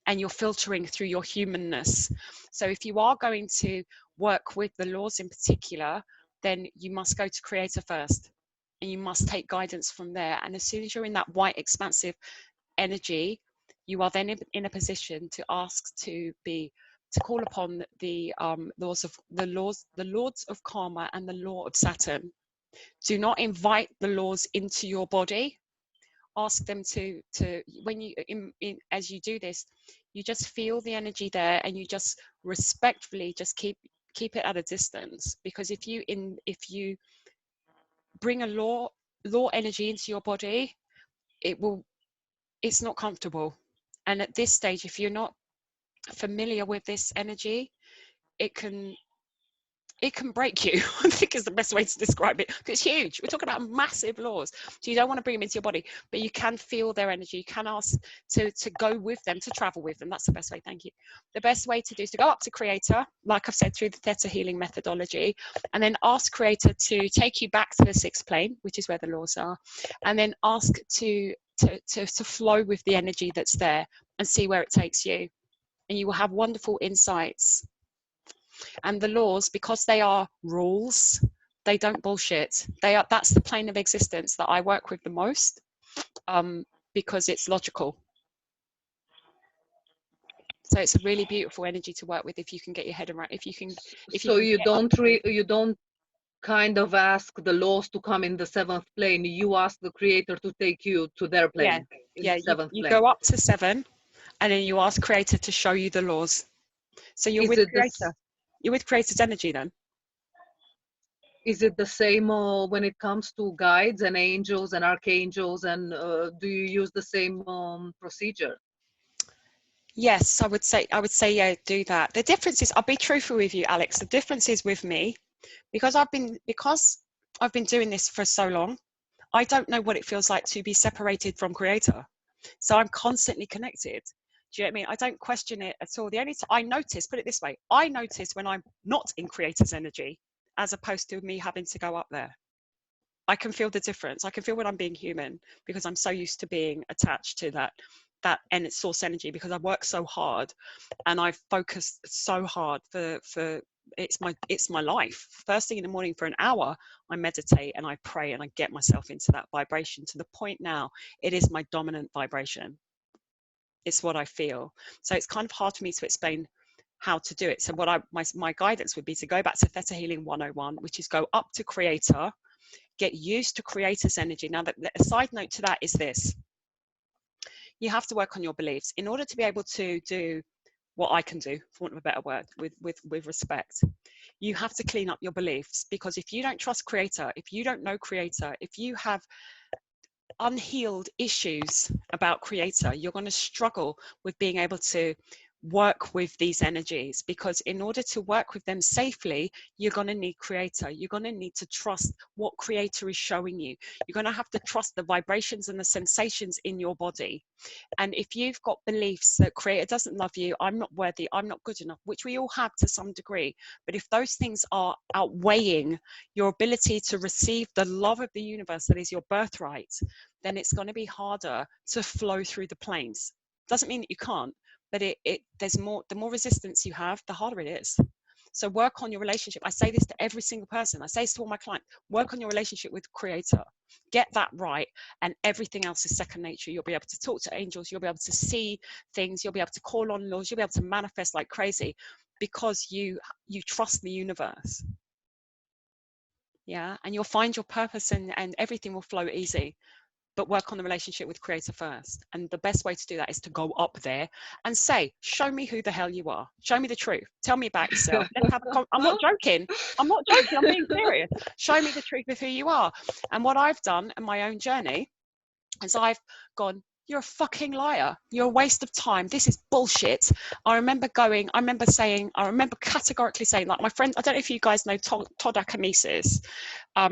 A: and you're filtering through your humanness. So if you are going to work with the laws in particular, then you must go to creator first, and you must take guidance from there. And as soon as you're in that white expansive energy, you are then in a position to ask to call upon the lords of karma and the law of Saturn. Do not invite the laws into your body. Ask them to when you as you do this, you just feel the energy there, and you just respectfully just keep it at a distance. Because if you bring a law energy into your body, it's not comfortable. And at this stage, if you're not familiar with this energy, it can break you. I think is the best way to describe it. It's huge. We're talking about massive laws. So you don't want to bring them into your body, but you can feel their energy. You can ask to go with them, to travel with them. That's the best way. Thank you. The best way to do is to go up to creator, like I've said, through the theta healing methodology, and then ask creator to take you back to the sixth plane, which is where the laws are, and then ask to flow with the energy that's there and see where it takes you. And you will have wonderful insights. And the laws, because they are rules, they don't bullshit. That's the plane of existence that I work with the most, because it's logical. So it's a really beautiful energy to work with if you can get your head around.
D: You don't kind of ask the laws to come in the seventh plane. You ask the creator to take you to their plane.
A: Yeah. You go up to 7, and then you ask creator to show you the laws. So you're with creator. You're with creator's energy then.
D: Is it the same when it comes to guides and angels and archangels, and do you use the same procedure?
A: Yes, I would say yeah, do that. The difference is, I'll be truthful with you, Alex. The difference is with me, because I've been doing this for so long, I don't know what it feels like to be separated from creator. So I'm constantly connected. Do you know what I mean? I don't question it at all. The only time I notice, put it this way, I notice when I'm not in creator's energy, as opposed to me having to go up there. I can feel the difference. I can feel when I'm being human, because I'm so used to being attached to that source energy, because I work so hard and I've focused so hard for it's my life. First thing in the morning for an hour, I meditate and I pray and I get myself into that vibration, to the point now it is my dominant vibration. It's what I feel. So it's kind of hard for me to explain how to do it. So what my guidance would be to go back to Theta Healing 101, which is go up to creator, get used to creator's energy. Now, a side note to that is this: you have to work on your beliefs in order to be able to do what I can do, for want of a better word, with respect. You have to clean up your beliefs, because if you don't trust creator, if you don't know creator, if you have unhealed issues about creator, you're going to struggle with being able to work with these energies, because in order to work with them safely, you're going to need creator. You're going to need to trust what creator is showing you. You're going to have to trust the vibrations and the sensations in your body. And if you've got beliefs that creator doesn't love you, I'm not worthy, I'm not good enough, which we all have to some degree, but if those things are outweighing your ability to receive the love of the universe that is your birthright, then it's going to be harder to flow through the planes. Doesn't mean that you can't, but there's more, the more resistance you have, the harder it is. So work on your relationship. I say this to every single person. I say this to all my clients. Work on your relationship with creator. Get that right, and everything else is second nature. You'll be able to talk to angels. You'll be able to see things. You'll be able to call on laws. You'll be able to manifest like crazy because you trust the universe. Yeah, and you'll find your purpose, and everything will flow easy. But work on the relationship with creator first. And the best way to do that is to go up there and say, show me who the hell you are. Show me the truth. Tell me about yourself. Let's have I'm not joking. I'm not joking. I'm being serious. Show me the truth of who you are. And what I've done in my own journey is I've gone, you're a fucking liar. You're a waste of time. This is bullshit. I remember categorically saying, like my friend, I don't know if you guys know Todd Akamesis.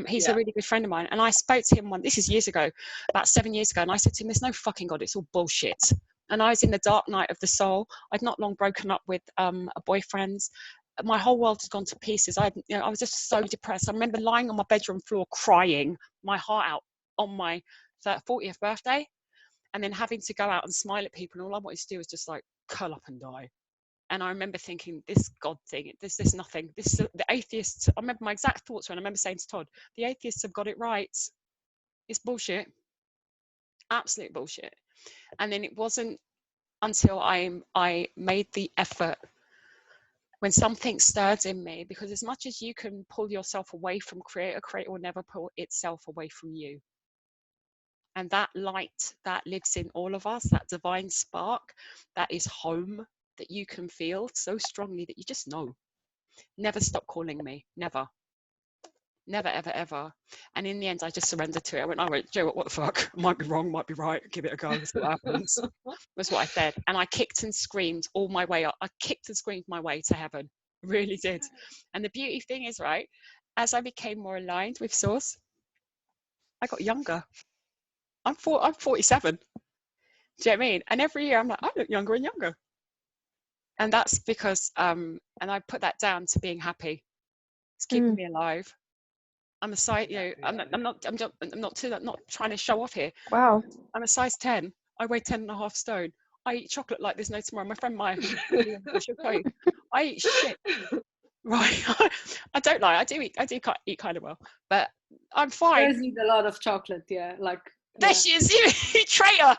A: He's a really good friend of mine. And I spoke to him this is years ago, about 7 years ago. And I said to him, there's no fucking God. It's all bullshit. And I was in the dark night of the soul. I'd not long broken up with a boyfriend. My whole world had gone to pieces. I was just so depressed. I remember lying on my bedroom floor, crying my heart out on my 40th birthday. And then having to go out and smile at people, and all I wanted to do was just like curl up and die. And I remember thinking, this God thing, there's nothing. The atheists, I remember my exact thoughts when I remember saying to Todd, the atheists have got it right. It's bullshit. Absolute bullshit. And then it wasn't until I made the effort, when something stirred in me, because as much as you can pull yourself away from creator will never pull itself away from you. And that light that lives in all of us, that divine spark, that is home, that you can feel so strongly that you just know. Never stop calling me. Never. Never, ever, ever. And in the end, I just surrendered to it. I went, Joe, what the fuck? I might be wrong, might be right. Give it a go. See what happens. That's what I said. And I kicked and screamed all my way up. I kicked and screamed my way to heaven. Really did. And the beauty thing is, right, as I became more aligned with Source, I got younger. I'm 47. Do you know what I mean? And every year I'm like, I look younger and younger. And that's because, and I put that down to being happy. It's keeping me alive. I'm a size, I'm not trying to show off here.
C: Wow.
A: I'm a size 10. I weigh 10.5 stone. I eat chocolate like there's no tomorrow. My friend Maya, she'll tell you, I eat shit. Right. I don't lie. I do eat kind of well, but I'm fine.
G: Girls eat a lot of chocolate, yeah.
A: There she is, you traitor.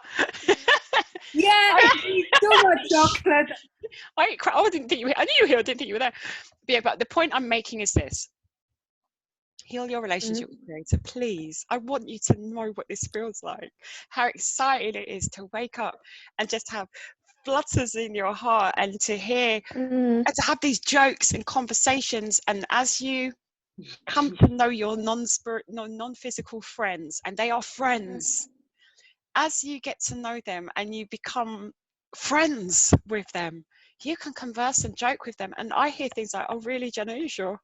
G: Yeah, I eat too much chocolate.
A: I eat crap. I didn't think you were here. I knew you were here. I didn't think you were there. But yeah, but the point I'm making is this. Heal your relationship with creator, please. I want you to know what this feels like. How exciting it is to wake up and just have flutters in your heart, and to hear and to have these jokes and conversations. And as you come to know your non-physical friends, and they are friends, as you get to know them and you become friends with them, you can converse and joke with them. And I hear things like, oh really, Jenna, are you sure?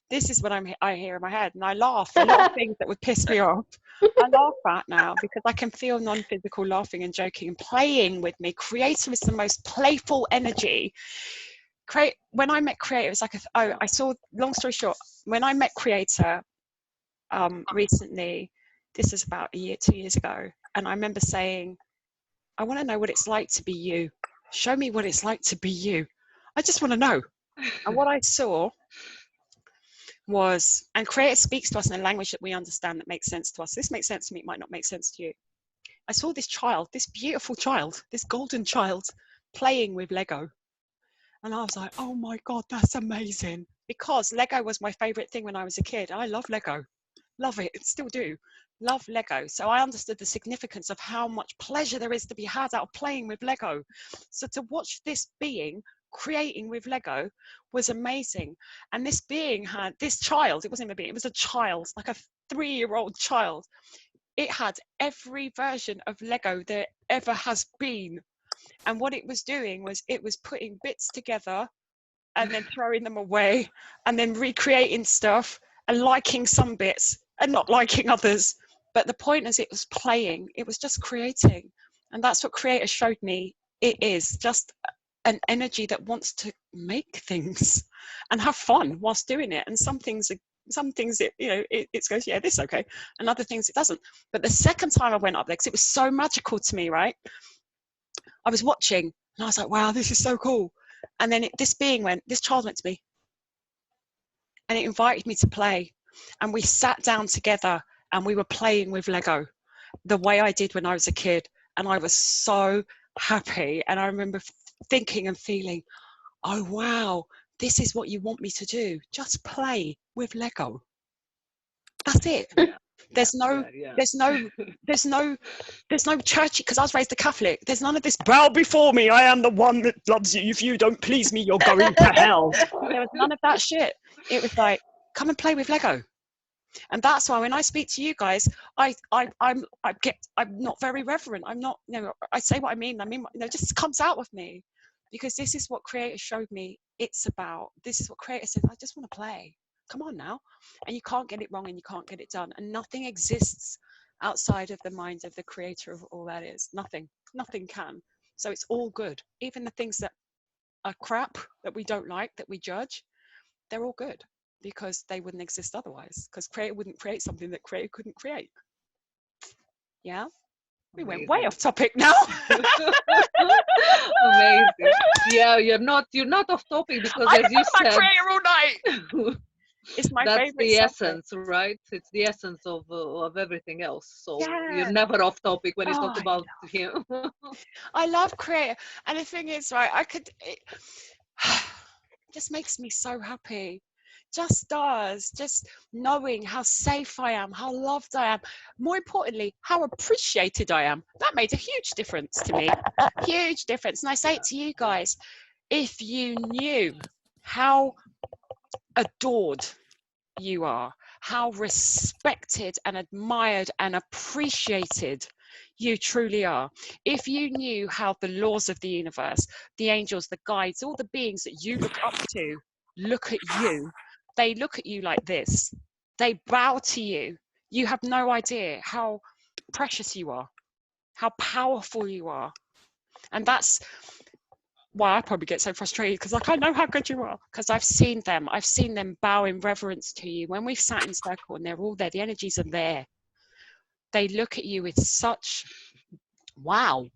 A: This is what I hear in my head, and I laugh. A lot of things that would piss me off, I laugh at now, because I can feel non-physical laughing and joking and playing with me. Creator is the most playful energy. When I met creator, it was like I saw, long story short, when I met creator recently, this is about 2 years ago, and I remember saying, I want to know what it's like to be you. Show me what it's like to be you. I just want to know. And what I saw was, and creator speaks to us in a language that we understand, that makes sense to us. This makes sense to me, it might not make sense to you. I saw this child, this beautiful child, this golden child, playing with Lego. And I was like, oh my God, that's amazing. Because Lego was my favorite thing when I was a kid. I love Lego. Love it, still do. Love Lego. So I understood the significance of how much pleasure there is to be had out of playing with Lego. So to watch this being creating with Lego was amazing. And this being had, this child, it wasn't even a being, it was a child, like a 3-year-old child. It had every version of Lego there ever has been. And what it was doing was it was putting bits together and then throwing them away and then recreating stuff and liking some bits and not liking others. But the point is, it was playing, it was just creating. And that's what creator showed me. It is just an energy that wants to make things and have fun whilst doing it. And some things it, you know, it goes, yeah, this is okay, and other things it doesn't. But the second time I went up there, because it was so magical to me, right, I was watching and I was like, wow, this is so cool. And then this child went to me and it invited me to play, and we sat down together and we were playing with Lego the way I did when I was a kid. And I was so happy. And I remember thinking and feeling, oh wow, this is what you want me to do, just play with Lego. That's it. There's no churchy, because I was raised a Catholic. There's none of this, bow before me, I am the one that loves you, if you don't please me, you're going to hell. There was none of that shit. It was like, come and play with Lego. And that's why when I speak to you guys, I'm not very reverent. I'm not, you know, I say what I mean, you know, it just comes out of me, because this is what creator showed me it's about. This is what creator said, I just want to play. Come on now. And you can't get it wrong and you can't get it done. And nothing exists outside of the mind of the creator of all that is. Nothing can. So it's all good. Even the things that are crap, that we don't like, that we judge, they're all good, because they wouldn't exist otherwise, because creator wouldn't create something that creator couldn't create. Yeah, we went way off topic now.
D: Amazing. Yeah, you're not off topic, because
A: I
D: as you said,
A: creator all night. It's my
D: that's
A: favorite
D: the
A: subject.
D: essence, right? It's the essence of everything else. So
A: Yeah.
D: you're never off topic when you talk
A: I
D: about him.
A: I love creator, and the thing is, right, it just makes me so happy. Just does. Just knowing how safe I am, how loved I am, more importantly, how appreciated I am. That made a huge difference to me. Huge difference. And I say it to you guys, if you knew how adored you are, how respected and admired and appreciated you truly are, if you knew how the laws of the universe, the angels, the guides, all the beings that you look up to look at you, they look at you like this, they bow to you. You have no idea how precious you are, how powerful you are. And that's why I probably get so frustrated, because like, I know how good you are, because I've seen them bow in reverence to you. When we've sat in circle and they're all there, the energies are there, they look at you with such wow,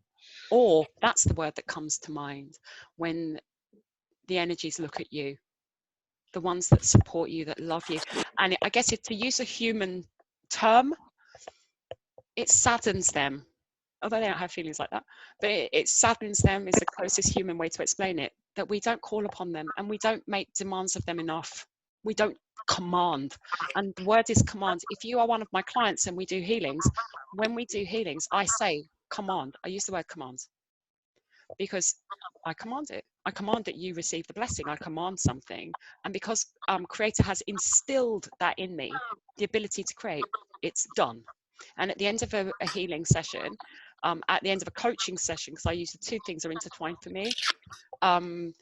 A: or that's the word that comes to mind when the energies look at you, the ones that support you, that love you. And I guess to use a human term, it saddens them, although they don't have feelings like that, but it saddens them is the closest human way to explain it, that we don't call upon them and we don't make demands of them enough. We don't command. And the word is command. If you are one of my clients and we do healings, when we do healings, I say command. I use the word command because I command it. I command that you receive the blessing. I command something. And because Creator has instilled that in me, the ability to create, it's done. And at the end of a healing session, at the end of a coaching session, because I use the two things are intertwined for me, sorry,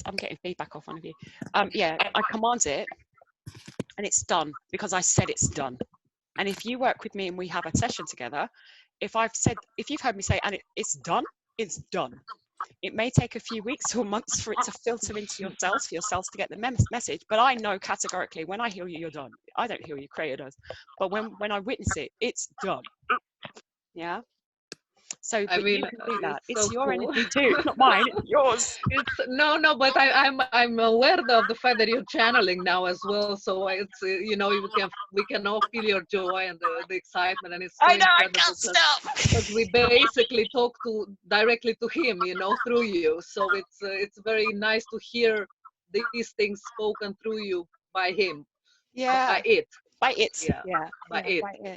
A: I'm getting feedback off one of you. Yeah, I command it and it's done because I said it's done. And if you work with me and we have a session together, if you've heard me say, and it's done, it's done. It may take a few weeks or months for it to filter into your cells, for your cells to get the message, but I know categorically when I heal you, you're done. I don't heal you, Creator does. But when I witness it, it's done. Yeah. So but you can do that. It's so your energy too. It's not mine. It's yours.
D: No, but I'm aware of the fact that you're channeling now as well. So it's we can all feel your joy and the excitement, and it's so incredible.
A: I can't stop.
D: Because we basically talk directly to him, through you. So it's very nice to hear these things spoken through you by him.
A: Yeah.
D: By it.
A: By it.
D: Yeah. By it.
A: Yeah.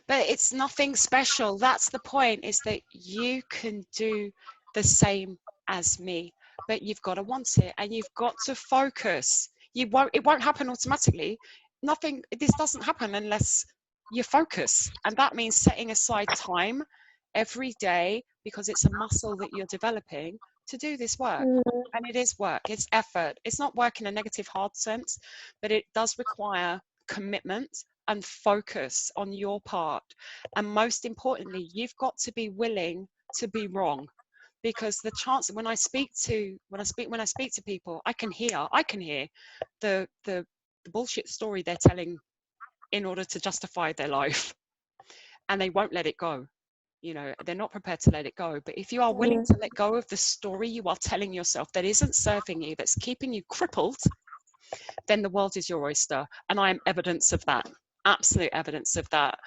A: But it's nothing special. That's the point, is that you can do the same as me, but you've got to want it and you've got to focus. It won't happen automatically. This doesn't happen unless you focus. And that means setting aside time every day, because it's a muscle that you're developing, to do this work. And it is work, it's effort. It's not work in a negative, hard sense, but it does require commitment and focus on your part. And most importantly, you've got to be willing to be wrong, because the chance, when I speak to people, I can hear the bullshit story they're telling in order to justify their life, and they won't let it go. You know, they're not prepared to let it go. But if you are willing to let go of the story you are telling yourself that isn't serving you, that's keeping you crippled, then the world is your oyster. And I am evidence of that, absolute evidence of that.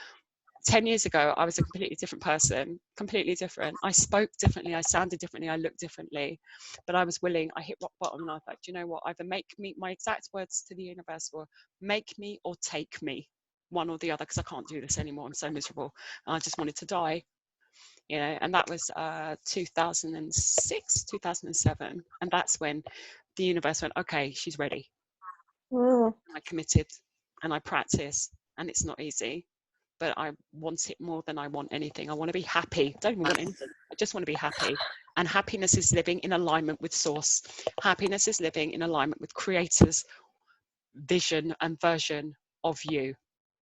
A: 10 years ago, I was a completely different person, completely different. I spoke differently, I sounded differently, I looked differently, but I was willing. I hit rock bottom and I thought, do you know what? Either make me, my exact words to the universe were, make me or take me, one or the other, because I can't do this anymore. I'm so miserable. And I just wanted to die, you know. And that was 2006, 2007. And that's when the universe went, okay, she's ready. I committed and I practiced, and it's not easy, but I want it more than I want anything. I want to be happy. I don't even want anything. I just want to be happy. And happiness is living in alignment with source. Happiness is living in alignment with Creator's vision and version of you.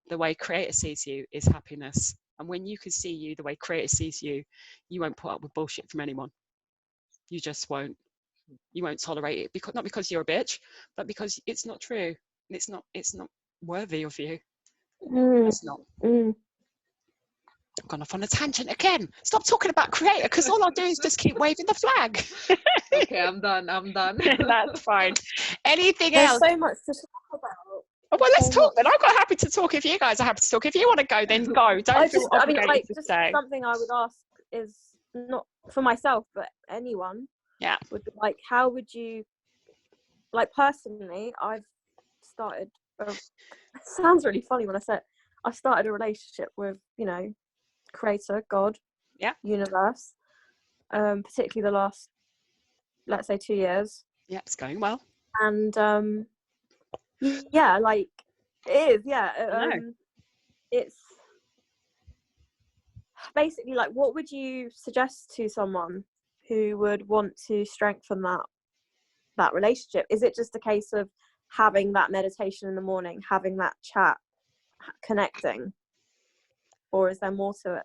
A: The way Creator sees you is happiness. And when you can see you the way Creator sees you, you won't put up with bullshit from anyone. You just won't. You won't tolerate it, because not because you're a bitch, but because it's not true. It's not worthy of you. It's not. I've gone off on a tangent again. Stop talking about Creator, because all I'll do is just keep waving the flag.
D: Okay, I'm done.
A: That's fine. Anything
C: There's
A: else?
C: so much to talk about.
A: Oh, well, let's
C: so
A: talk
C: much.
A: then. I'm quite happy to talk if you guys are happy to talk. If you want to go, then go. Don't feel obligated to stay.
C: Something I would ask is not for myself, but anyone.
A: Yeah.
C: Would be like, how would you, like, personally, I've started. It sounds really funny when I say it. I started a relationship with, you know, Creator, God, universe, particularly the last, let's say, 2 years.
A: Yeah, it's going well.
C: And yeah, like, it is, yeah. It's basically like, what would you suggest to someone who would want to strengthen that relationship? Is it just a case of having that meditation in the morning, having that chat, connecting, or is there more to it?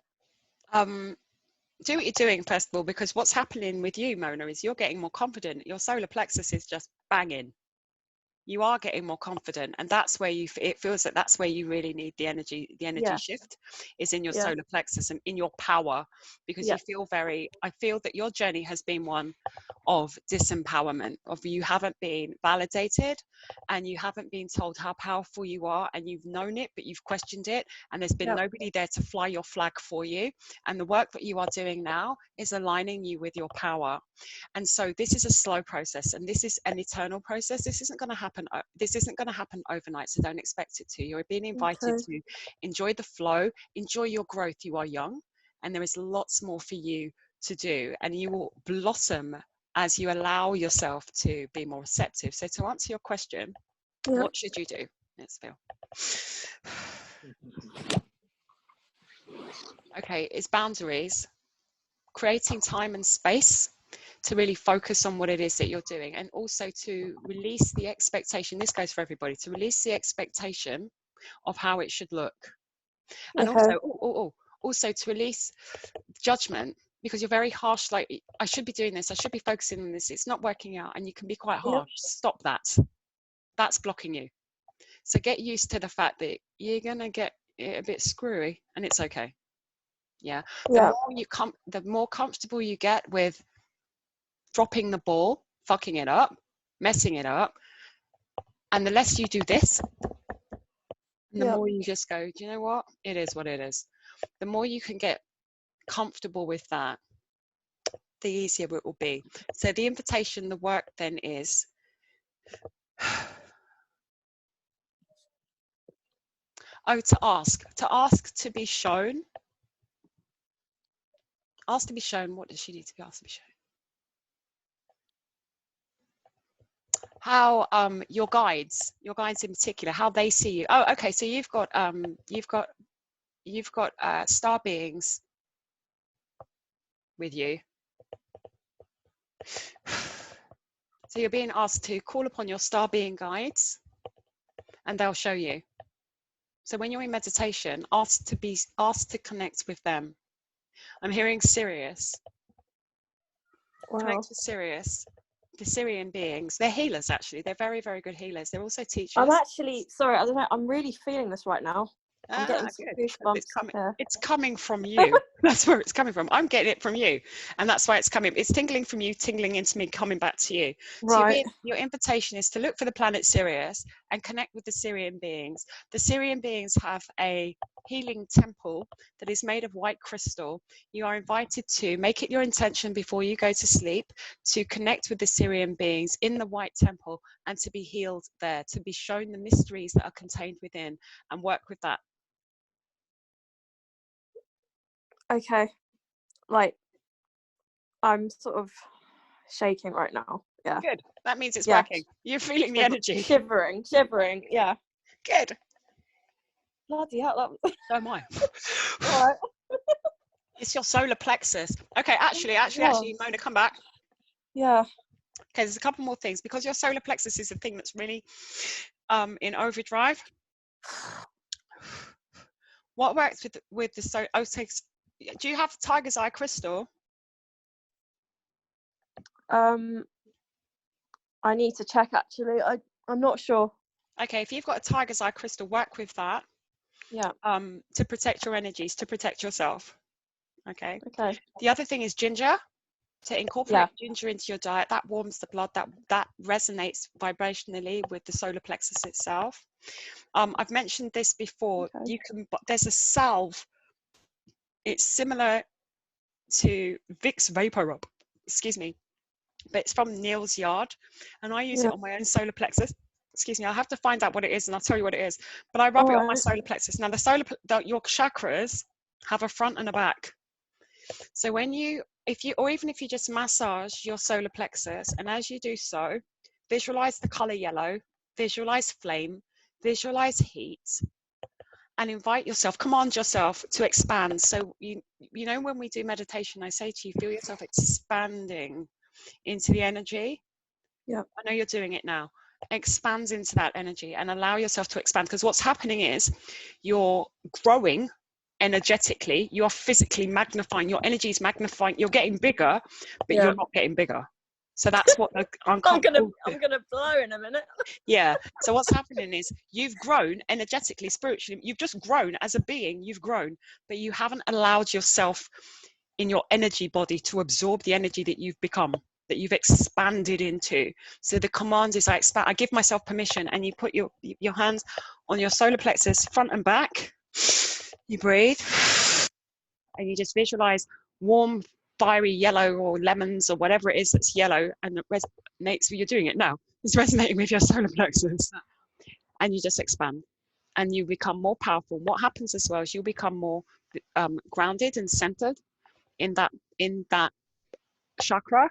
A: Do what you're doing first of all, because what's happening with you, Mona, is you're getting more confident. Your solar plexus is just banging. You are getting more confident, and that's where it feels like that's where you really need the energy shift is in your solar plexus and in your power, because you feel I feel that your journey has been one of disempowerment, of you haven't been validated and you haven't been told how powerful you are, and you've known it but you've questioned it, and there's been nobody there to fly your flag for you. And the work that you are doing now is aligning you with your power. And so this is a slow process, and this is an eternal process. This isn't going to happen overnight, so don't expect it to. You're being invited to enjoy the flow, enjoy your growth. You are young, and there is lots more for you to do, and you will blossom as you allow yourself to be more receptive. So to answer your question, what should you do? Let's feel. Okay, it's boundaries, creating time and space to really focus on what it is that you're doing, and also to release the expectation. This goes for everybody, to release the expectation of how it should look. And also to release judgment, because you're very harsh, like, I should be doing this, I should be focusing on this, it's not working out, and you can be quite harsh. Stop that. That's blocking you. So get used to the fact that you're gonna get it a bit screwy, and it's okay. The more comfortable you get with dropping the ball, fucking it up, messing it up, and the less you do this, and the more you just go, do you know what, it is what it is. The more you can get comfortable with that, the easier it will be. So the invitation, the work then is to ask to be shown. Ask to be shown. What does she need to be asked to be shown? How your guides in particular, how they see you. Oh, okay. So you've got star beings with you. So you're being asked to call upon your star being guides, and they'll show you. So when you're in meditation, ask to connect with them. I'm hearing Sirius.
C: Wow.
A: Connect with Sirius. The Syrian beings, they're healers actually. They're very, very good healers. They're also teachers.
C: I'm actually sorry. I don't know. I'm really feeling this right now. I'm getting some
A: Good.
C: goosebumps here.
A: It's coming from you. That's where it's coming from. I'm getting it from you, and that's why it's coming. It's tingling from you, tingling into me, coming back to you.
C: Right.
A: So your invitation is to look for the planet Sirius and connect with the Syrian beings. The Syrian beings have a healing temple that is made of white crystal. You are invited to make it your intention before you go to sleep to connect with the Syrian beings in the white temple and to be healed there, to be shown the mysteries that are contained within, and work with that.
C: Okay. Like, I'm sort of shaking right now. Yeah.
A: Good. That means it's
C: Yeah.
A: working. You're feeling the energy.
C: Shivering. Yeah.
A: Good.
C: Bloody hell. That was...
A: So am I.
C: All right.
A: It's your solar plexus. Okay, actually, Mona, come back.
C: Yeah.
A: Okay, there's a couple more things. Because your solar plexus is the thing that's really in overdrive. What works with the solar... Oh, do you have tiger's eye crystal?
C: I need to check actually. I'm not sure.
A: Okay, if you've got a tiger's eye crystal, work with that.
C: Yeah.
A: To protect your energies, to protect yourself. Okay.
C: Okay.
A: The other thing is ginger. To incorporate ginger into your diet, that warms the blood, that resonates vibrationally with the solar plexus itself. I've mentioned this before.
C: Okay.
A: There's a salve. It's similar to Vicks Vapor Rub, excuse me, but it's from Neil's Yard, and I use it on my own solar plexus. Excuse me, I have to find out what it is, and I'll tell you what it is. But I rub it on my solar plexus. Now, your chakras have a front and a back. So when even if you just massage your solar plexus, and as you do so, visualize the color yellow, visualize flame, visualize heat, and invite yourself, command yourself to expand. So you know, when we do meditation, I say to you, feel yourself expanding into the energy.
C: Yeah.
A: I know you're doing it now. Expand into that energy and allow yourself to expand, because what's happening is you're growing energetically, you're physically magnifying, your energy is magnifying, you're getting bigger, but you're not getting bigger. So that's what I'm gonna
C: blow in a minute.
A: Yeah. So what's happening is you've grown energetically, spiritually, you've just grown as a being, you've grown, but you haven't allowed yourself in your energy body to absorb the energy that you've become, that you've expanded into. So the command is I give myself permission, and you put your hands on your solar plexus front and back. You breathe, and you just visualize warm, fiery yellow or lemons or whatever it is that's yellow, and it resonates. You're doing it now. It's resonating with your solar plexus, and you just expand, and you become more powerful. What happens as well is you'll become more grounded and centered in that chakra,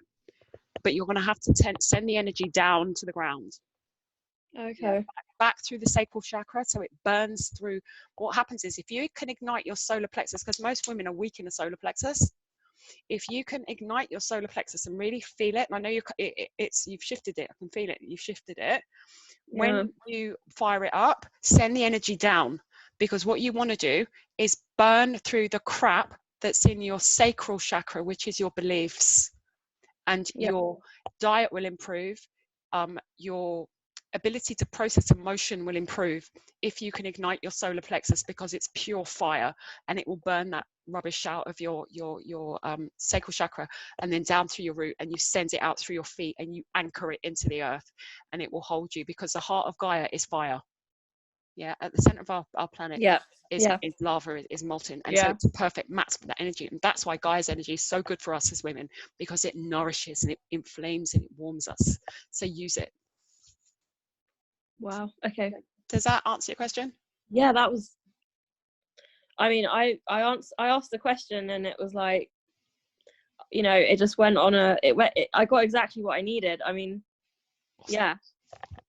A: but you're going to have to send the energy down to the ground.
C: Okay.
A: Back through the sacral chakra, so it burns through. What happens is, if you can ignite your solar plexus, because most women are weak in the solar plexus, if you can ignite your solar plexus and really feel it, and I know you've shifted it, I can feel it, you've shifted it. When you fire it up, send the energy down, because what you want to do is burn through the crap that's in your sacral chakra, which is your beliefs, and your diet will improve. Your ability to process emotion will improve if you can ignite your solar plexus, because it's pure fire, and it will burn that rubbish out of your sacral chakra, and then down through your root, and you send it out through your feet, and you anchor it into the earth, and it will hold you, because the heart of Gaia is fire. At the center of our planet is lava, is molten, and so it's a perfect match for that energy, and that's why Gaia's energy is so good for us as women, because it nourishes and it inflames and it warms us. So use it.
C: Wow. Okay.
A: Does that answer your question?
C: Yeah, that was. I mean, I asked the question, and it was like, you know, it just went on I got exactly what I needed. I mean,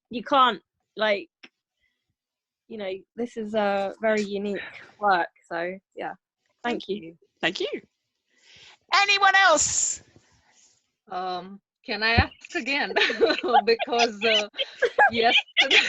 C: you can't, like, you know, this is a very unique work. So yeah, thank you.
A: Thank you. Anyone else?
D: Can I ask again? Because yesterday